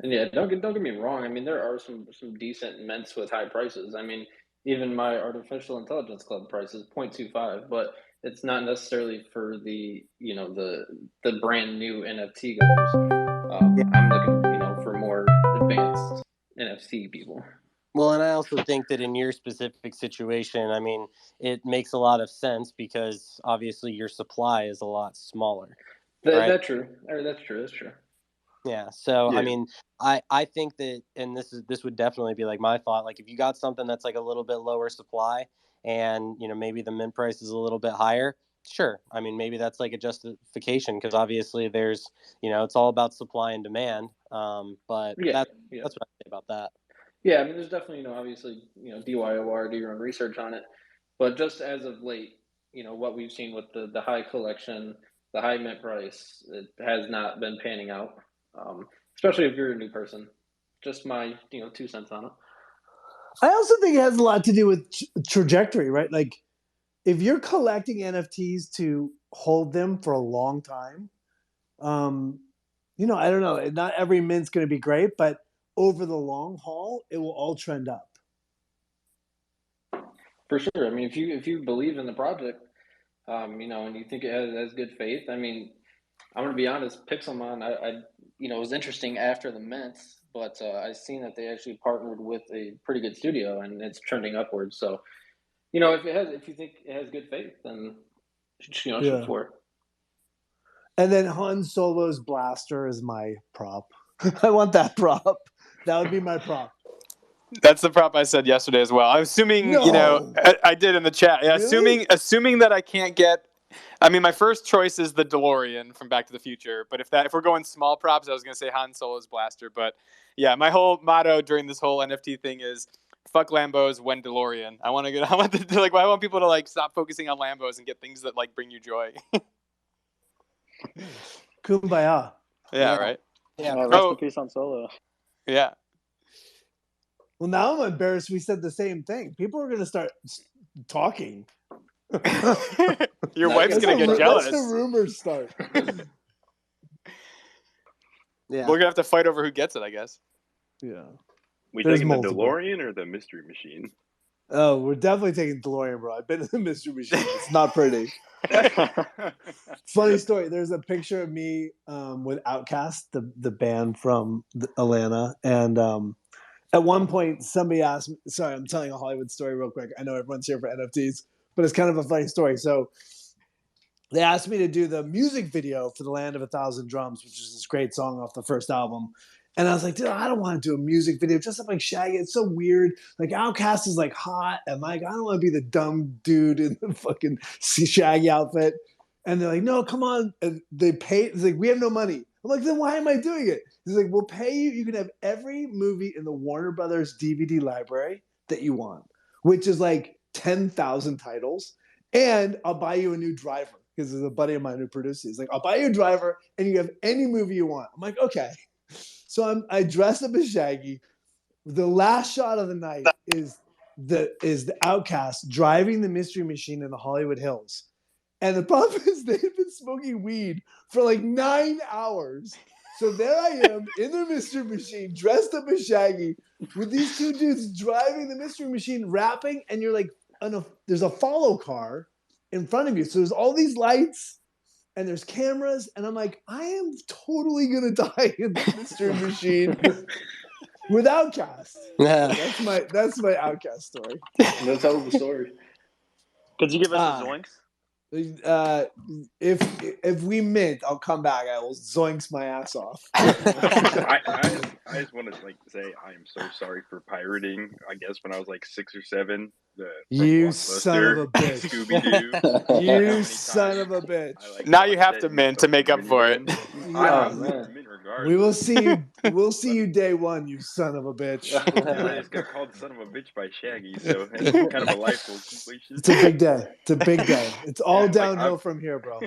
And yeah, don't get me wrong. I mean, there are some decent mints with high prices. I mean, even my artificial intelligence club price is 0.25, but it's not necessarily for the the brand new NFT goers. I'm looking for more advanced NFT people. Well, and I also think that in your specific situation, I mean, it makes a lot of sense because obviously your supply is a lot smaller, right? That's true. That's true. That's true. Yeah. So I Yeah. mean, I think that, and this would definitely be like my thought. Like if you got something that's like a little bit lower supply, and maybe the mint price is a little bit higher. Sure. I mean, maybe that's like a justification because obviously there's it's all about supply and demand. But Yeah. that's what I say about that. Yeah, I mean, there's definitely, obviously, DYOR, do your own research on it. But just as of late, what we've seen with the high collection, the high mint price, it has not been panning out. Especially if you're a new person. Just my, 2 cents on it. I also think it has a lot to do with trajectory, right? Like if you're collecting NFTs to hold them for a long time, I don't know. Not every mint's going to be great, but over the long haul, it will all trend up. For sure. I mean, if you believe in the project, and you think it has good faith, I mean, I'm gonna be honest. Pixelmon, it was interesting after the mints, but I seen that they actually partnered with a pretty good studio, and it's trending upwards. So, if you think it has good faith, then shoot for it. And then Han Solo's blaster is my prop. I want that prop. That would be my prop. That's the prop I said yesterday as well. I'm assuming, No. I did in the chat. Yeah, Really? assuming that I can't get. I mean, my first choice is the DeLorean from Back to the Future. But if we're going small props, I was gonna say Han Solo's blaster. But yeah, my whole motto during this whole NFT thing is fuck Lambos, when DeLorean. I want people to like stop focusing on Lambos and get things that like bring you joy. Kumbaya. Yeah, right. Yeah. Rest in peace on Solo. Yeah. Well, now I'm embarrassed we said the same thing. People are going to start talking. Your wife's going to get jealous. That's the rumors start. Yeah. We're going to have to fight over who gets it, I guess. Yeah. We There's taking multiple. the DeLorean or the Mystery Machine? Oh, we're definitely taking DeLorean, bro. I've been in the Mystery Machine. It's not pretty. Funny story. There's a picture of me with Outkast, the band from Atlanta, and at one point somebody asked me. Sorry, I'm telling a Hollywood story real quick. I know everyone's here for NFTs, but it's kind of a funny story. So they asked me to do the music video for "The Land of a Thousand Drums," which is this great song off the first album. And I was like, dude, I don't want to do a music video just like Shaggy. It's so weird. Like Outkast is like hot, and like I don't want to be the dumb dude in the fucking Shaggy outfit. And they're like, no, come on. And they pay. It's like, we have no money. I'm like, then why am I doing it? He's like, we'll pay you. You can have every movie in the Warner Brothers DVD library that you want, which is like 10,000 titles. And I'll buy you a new driver because there's a buddy of mine who produces. He's like, I'll buy you a driver and you have any movie you want. I'm like, okay. So I dress up as Shaggy. The last shot of the night is the Outkast driving the Mystery Machine in the Hollywood Hills. And the problem is they've been smoking weed for like 9 hours. So there I am in the Mystery Machine, dressed up as Shaggy, with these two dudes driving the Mystery Machine, rapping, and you're like, there's a follow car in front of you. So there's all these lights and there's cameras, and I'm like, I am totally gonna die in the Mystery Machine with Outkast. That's my Outkast story. That's how the story. Could you give us a zoinks? If we mint, I'll come back. I will zoinks my ass off. I just want to say I'm so sorry for pirating. I guess when I was like 6 or 7, you son of a bitch, Scooby-Doo. You son of a bitch. Now you have to mint to make up for it. Yeah, we will see you. We'll see you day one, you son of a bitch. I just got called son of a bitch by Shaggy, so it's kind of a life completion. It's a big day. It's a big day. It's all downhill from here, bro.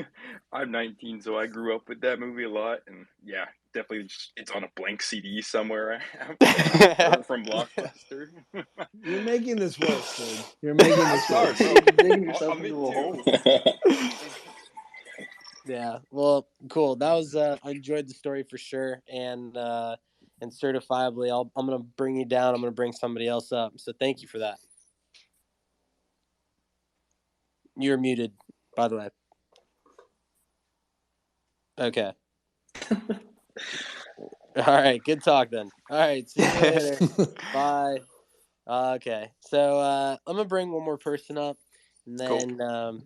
I'm 19, so I grew up with that movie a lot, and yeah, definitely it's on a blank CD somewhere from Blockbuster. You're making this worse, dude. You're making this worse. Yeah, well, cool. That was I enjoyed the story for sure, and certifiably, I'm gonna bring you down. I'm gonna bring somebody else up. So thank you for that. You're muted, by the way. Okay. All right. Good talk then. All right. See you later. Bye. Okay. So I'm gonna bring one more person up, and then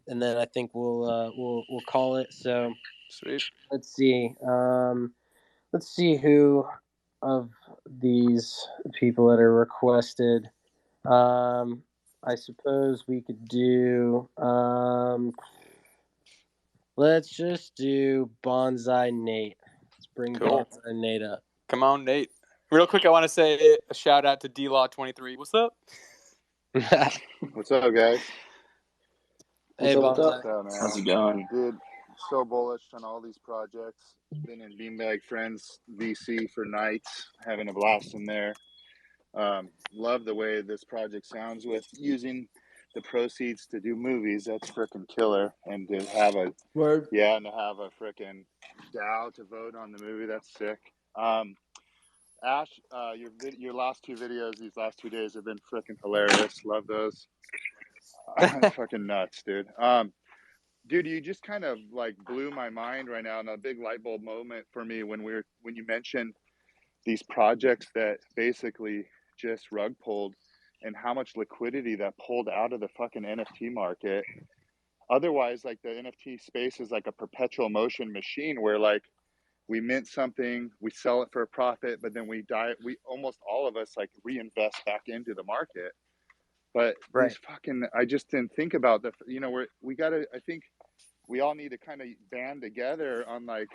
and then I think we'll call it. So sweet. Let's see. Let's see who of these people that are requested. I suppose we could do. Let's just do Bonsai Nate. Let's bring Bonsai Nate up. Come on, Nate. Real quick, I want to say a shout out to DLaw23. What's up? What's up, guys? Hey, Bonsai. How's it going? Dude, so bullish on all these projects. Been in Beanbag Friends VC for nights, having a blast in there. Love the way this project sounds with using the proceeds to do movies. That's freaking killer. And to have a freaking DAO to vote on the movie, that's sick. Ash, your last 2 videos these last 2 days have been freaking hilarious. Love those. Fucking nuts, dude. Dude, you just kind of like blew my mind right now, and a big light bulb moment for me when you mentioned these projects that basically just rug pulled, and how much liquidity that pulled out of the fucking NFT market. Otherwise, like the NFT space is like a perpetual motion machine where like we mint something, we sell it for a profit, but then we almost all of us like reinvest back into the market. But these I just didn't think about I think we all need to kind of band together on like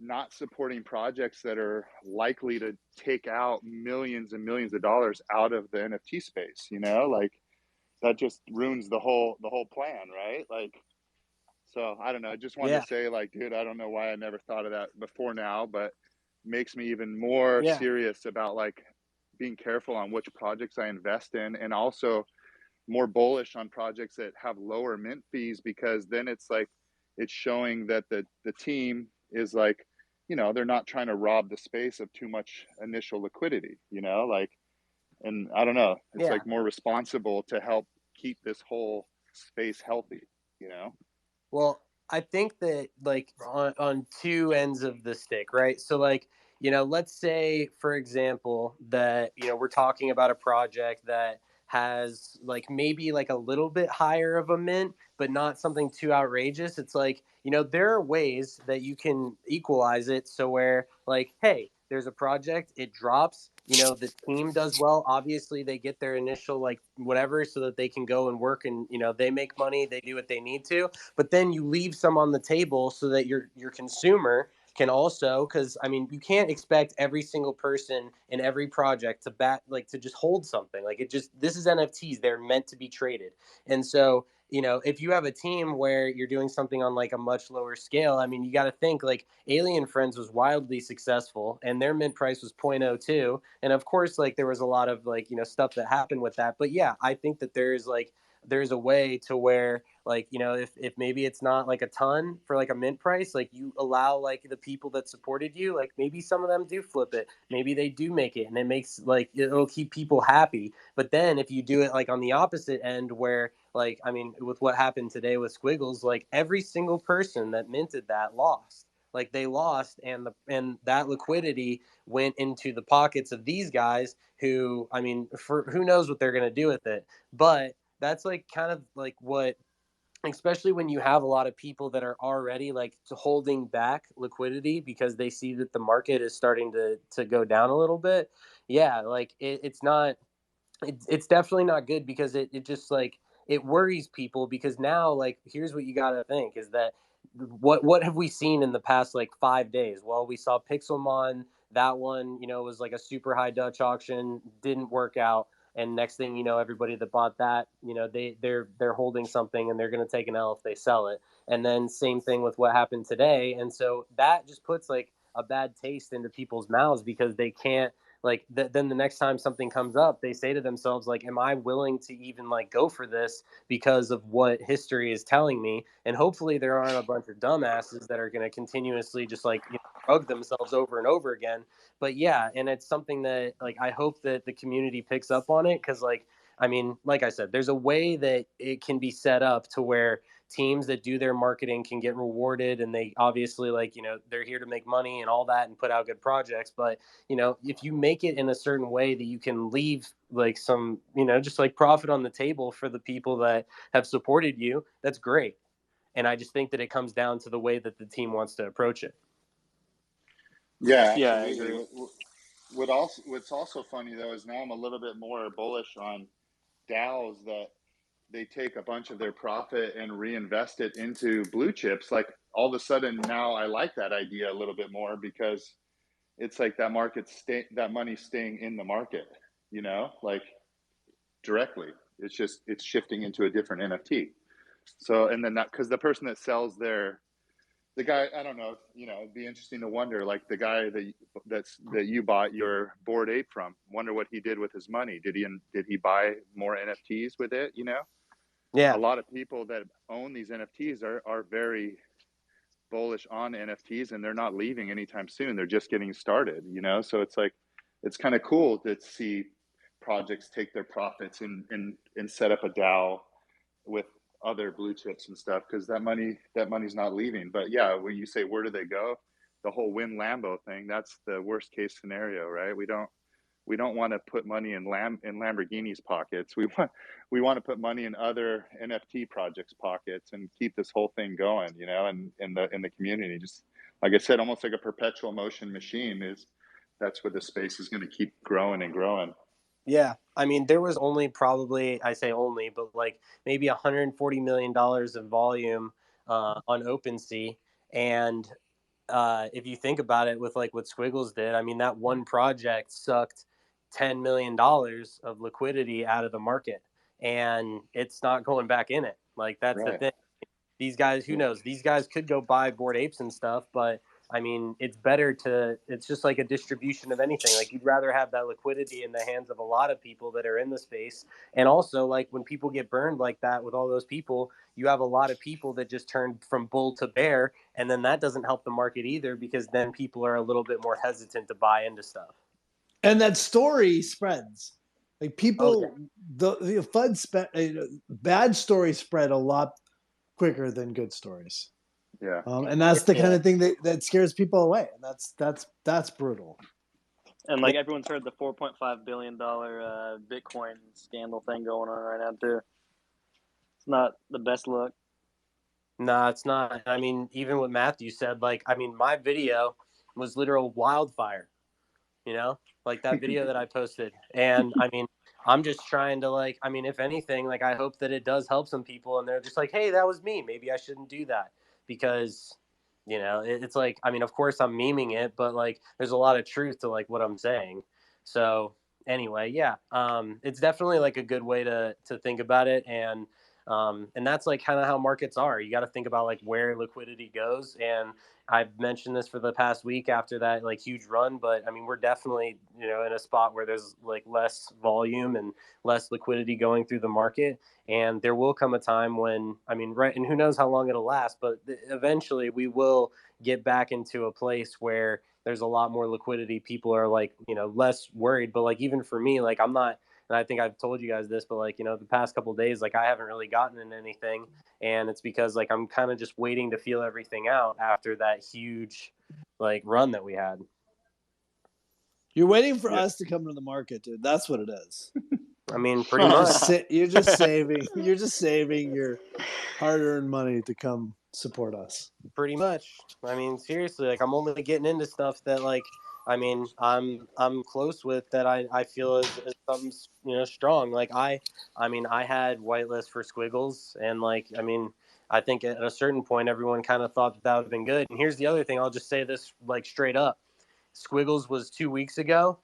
not supporting projects that are likely to take out millions and millions of dollars out of the NFT space, like that just ruins the whole plan, right? Like, so I don't know. I just wanted to say like, dude, I don't know why I never thought of that before now, but makes me even more serious about like being careful on which projects I invest in, and also more bullish on projects that have lower mint fees, because then it's like it's showing that the team is like, they're not trying to rob the space of too much initial liquidity, like, and I don't know, it's like more responsible to help keep this whole space healthy, Well, I think that like on two ends of the stick, right? So like, let's say for example that, we're talking about a project that has like maybe like a little bit higher of a mint, but not something too outrageous. It's like, there are ways that you can equalize it so where like, hey, there's a project, it drops, the team does well. Obviously, they get their initial like whatever so that they can go and work and, they make money, they do what they need to, but then you leave some on the table so that your consumer can also, because I mean you can't expect every single person in every project to to just hold something. Like it just, this is NFTs, they're meant to be traded. And so if you have a team where you're doing something on like a much lower scale, I mean you got to think like Alien Friends was wildly successful and their mint price was 0.02, and of course like there was a lot of like stuff that happened with that. But yeah, I think that there's a way to where like if maybe it's not like a ton for like a mint price, like you allow like the people that supported you, like maybe some of them do flip it, maybe they do make it, and it makes like it'll keep people happy. But then if you do it like on the opposite end where like I mean with what happened today with Squiggles, like every single person that minted that lost, like they lost, and that liquidity went into the pockets of these guys who, I mean, for who knows what they're going to do with it. But that's like kind of like what, especially when you have a lot of people that are already like holding back liquidity because they see that the market is starting to go down a little bit. Yeah, like it's not, it's definitely not good because it just like it worries people because now like here's what you got to think is that what have we seen in the past like 5 days? Well, we saw Pixelmon, that one was like a super high Dutch auction, didn't work out, and next thing you know, everybody that bought that, they're holding something and they're going to take an L if they sell it. And then same thing with what happened today, and so that just puts like a bad taste into people's mouths because they can't like then the next time something comes up they say to themselves like, am I willing to even like go for this because of what history is telling me? And hopefully there aren't a bunch of dumbasses that are going to continuously just like drug themselves over and over again. But yeah, and it's something that like I hope that the community picks up on it because like I mean like I said, there's a way that it can be set up to where teams that do their marketing can get rewarded, and they obviously like they're here to make money and all that and put out good projects. But if you make it in a certain way that you can leave like some just like profit on the table for the people that have supported you, that's great. And I just think that it comes down to the way that the team wants to approach it. Yeah, Yeah, I absolutely. agree. What's also funny though is now I'm a little bit more bullish on DAOs that they take a bunch of their profit and reinvest it into blue chips. Like all of a sudden now I like that idea a little bit more because it's like that money staying in the market, like directly. It's shifting into a different NFT. So and then that because the person that sells the guy, I don't know, it'd be interesting to wonder, like the guy that you bought your Bored Ape from. Wonder what he did with his money. Did he buy more NFTs with it? Yeah. A lot of people that own these NFTs are very bullish on NFTs, and they're not leaving anytime soon. They're just getting started. So it's like it's kind of cool to see projects take their profits and set up a DAO with other blue chips and stuff because that money's not leaving. But yeah, when you say where do they go, the whole win Lambo thing, that's the worst case scenario, right? We don't want to put money in Lamborghini's pockets. We want to put money in other NFT projects pockets and keep this whole thing going, and in the community. Just like I said, almost like a perpetual motion machine. That's where the space is going to keep growing and growing. Yeah, I mean, there was only probably, I say only, but like maybe $140 million of volume on OpenSea. And if you think about it with like what Squiggles did, I mean, that one project sucked $10 million of liquidity out of the market, and it's not going back in it. Like, that's the Right. thing. These guys, who knows? These guys could go buy Bored Apes and stuff, but I mean, it's just like a distribution of anything. Like, you'd rather have that liquidity in the hands of a lot of people that are in the space. And also, like, when people get burned like that with all those people, you have a lot of people that just turn from bull to bear. And then that doesn't help the market either because then people are a little bit more hesitant to buy into stuff. And that story spreads. Like Oh, yeah. people, the FUD bad stories spread a lot quicker than good stories. Yeah. And that's the kind of thing that scares people away. And that's brutal. And like everyone's heard the $4.5 billion Bitcoin scandal thing going on right now too. It's not the best look. No, it's not. I mean, even what Matthew said, like, I mean, my video was literal wildfire, you know, like that video that I posted. And I mean, I'm just trying to, like, I mean, if anything, like, I hope that it does help some people and they're just like, hey, that was me. Maybe I shouldn't do that because, you know, it's like, I mean, of course I'm memeing it, but like, there's a lot of truth to like what I'm saying. So anyway, yeah, it's definitely like a good way to think about it. And that's like kind of how markets are. You got to think about like where liquidity goes. And I've mentioned this for the past week after that like huge run, but I mean, we're definitely, you know, in a spot where there's like less volume and less liquidity going through the market. And there will come a time when, I mean, right. And who knows how long it'll last, but eventually we will get back into a place where there's a lot more liquidity. People are like, you know, less worried, but like, even for me, like I'm not, and I think I've told you guys this, but like, you know, the past couple of days, like I haven't really gotten in anything. And it's because like I'm kind of just waiting to feel everything out after that huge like run that we had. You're waiting for us to come to the market, dude. That's what it is. I mean, pretty much. You're just saving your hard-earned money to come support us. Pretty much. I mean, seriously, like I'm only getting into stuff that like, I mean, I'm close with that I feel is something, you know, strong. Like I mean, I had whitelist for Squiggles, and like, I mean, I think at a certain point everyone kind of thought that would have been good. And here's the other thing, I'll just say this like straight up. Squiggles was 2 weeks ago.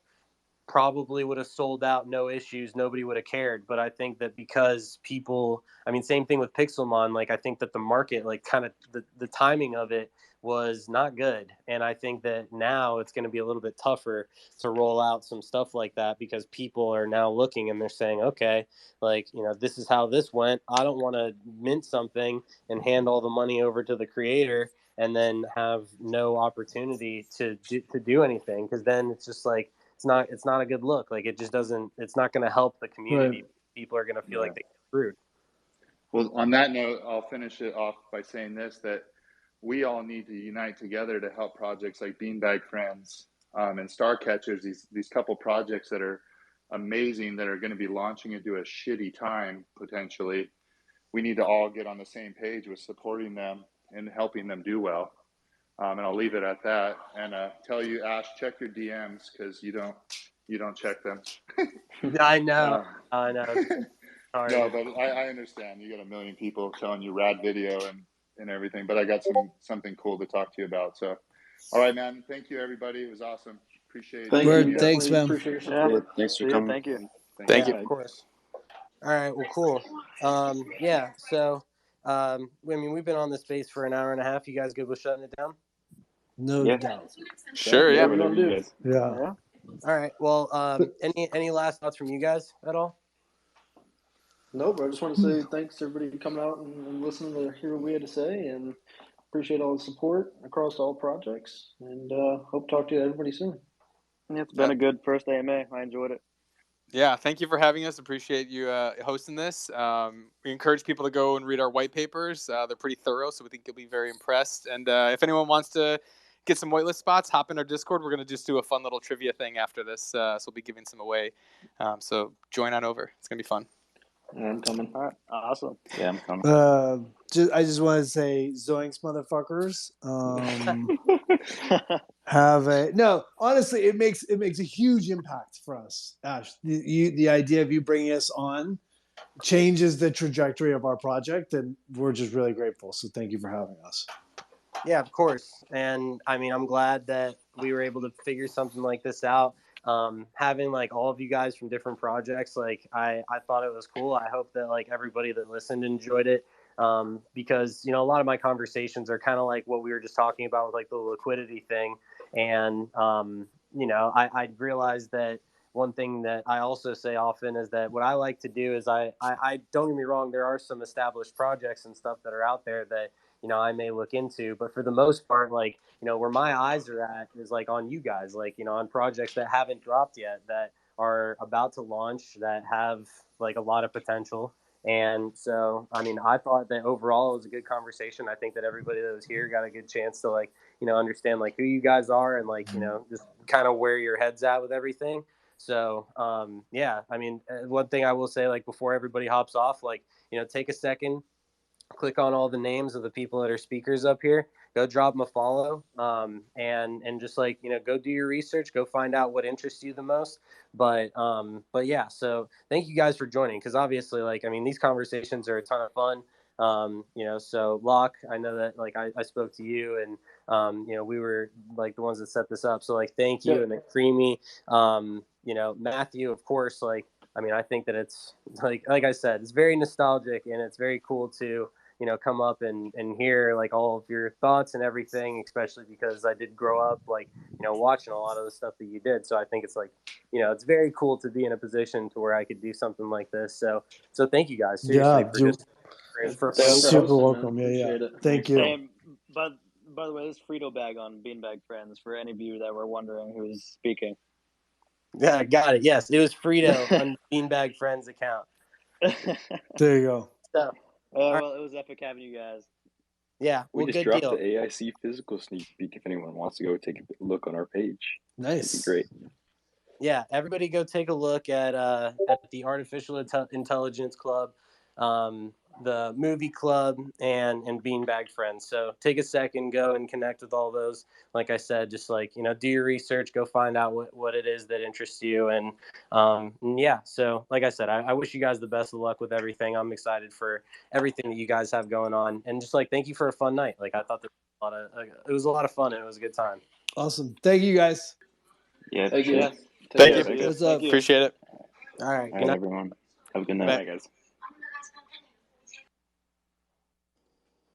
Probably would have sold out, no issues. Nobody would have cared. But I think that because people, I mean, same thing with Pixelmon. Like, I think that the market, like, kind of the timing of it was not good. And I think that now it's going to be a little bit tougher to roll out some stuff like that because people are now looking and they're saying, okay, like, you know, this is how this went. I don't want to mint something and hand all the money over to the creator and then have no opportunity to do anything, because then it's just like, it's not a good look. Like it just doesn't. It's not going to help the community. Right. People are going to feel like they get screwed. Well, on that note, I'll finish it off by saying this: that we all need to unite together to help projects like Beanbag Friends and Star Catchers. These couple projects that are amazing that are going to be launching into a shitty time potentially. We need to all get on the same page with supporting them and helping them do well. And I'll leave it at that. And tell you, Ash, check your DMs because you don't check them. I know. I know. Sorry. No, but I understand. You got a million people showing you rad video and everything. But I got something cool to talk to you about. So, all right, man. Thank you, everybody. It was awesome. Appreciate it. Thanks, man. Appreciate your support. Yeah. Thanks for coming. Thank you. Thank you. Of course. All right. Well, cool. Yeah. So, I mean, we've been on this space for an hour and a half. You guys good with shutting it down? No Yeah. doubt. Sure. Yeah. Whatever you guys. Yeah. All right. Well, any last thoughts from you guys at all? Nope. I just want to say thanks to everybody coming out and listening to hear what we had to say, and appreciate all the support across all projects. And hope to talk to everybody soon. Yeah, it's been a good first AMA. I enjoyed it. Yeah, thank you for having us. Appreciate you hosting this. We encourage people to go and read our white papers. They're pretty thorough, so we think you'll be very impressed. And if anyone wants to get some whitelist spots, hop in our Discord. We're going to just do a fun little trivia thing after this, so we'll be giving some away. So join on over. It's going to be fun. Yeah, I'm coming. All right, awesome. Yeah, I'm coming. I just want to say, zoinks, motherfuckers. Honestly, it makes a huge impact for us, Ash. The idea of you bringing us on changes the trajectory of our project, and we're just really grateful. So thank you for having us. Yeah, of course. And I mean, I'm glad that we were able to figure something like this out. Having like all of you guys from different projects, like I thought it was cool. I hope that like everybody that listened enjoyed it. Because, you know, a lot of my conversations are kind of like what we were just talking about with like the liquidity thing. And, you know, I realized that one thing that I also say often is that what I like to do is I don't get me wrong, there are some established projects and stuff that are out there that, you know, I may look into, but for the most part, like, you know, where my eyes are at is like on you guys, like, you know, on projects that haven't dropped yet, that are about to launch, that have like a lot of potential. And so, I mean, I thought that overall it was a good conversation. I think that everybody that was here got a good chance to like, understand like who you guys are and like, just kind of where your head's at with everything. So, yeah, I mean, one thing I will say, like before everybody hops off, like, take a second, click on all the names of the people that are speakers up here, go drop them a follow, and just like go do your research, go find out what interests you the most. But yeah, so thank you guys for joining, because obviously, like, I mean, these conversations are a ton of fun. So Locke, I know that like I spoke to you, and we were like the ones that set this up, so like thank you. Yeah. And then Creamy, Matthew, of course, like, I mean, I think that it's like I said, it's very nostalgic, and it's very cool to come up and hear like all of your thoughts and everything, especially because I did grow up like, watching a lot of the stuff that you did. So I think it's like, it's very cool to be in a position to where I could do something like this. So thank you guys seriously for dude, just Thanks for for super hosting, welcome. man. Yeah. Appreciate it. Thank you. And by the way, this is Frito Bag on Beanbag Friends for any of you that were wondering who's speaking. Yeah, got it. Yes, it was Frito on Beanbag Friends account. There you go. So, well, it was epic having you guys. yeah, We well, just good dropped deal. the AIC physical sneak peek if anyone wants to go take a look on our page. Nice. It'd be great. Yeah, everybody go take a look at the Artificial Intelligence Club, the movie club, and Beanbag Friends. So take a second, go and connect with all those. Like I said, just like do your research, go find out what it is that interests you, and yeah. So like I said, I wish you guys the best of luck with everything. I'm excited for everything that you guys have going on, and just like thank you for a fun night. Like I thought it was a lot of fun, and it was a good time. Awesome. Thank you guys. Yeah, Thank sure. you. Thank care. you. What's up? Appreciate it. All right, All good right, night. everyone. Have a good night. Bye. Bye, guys.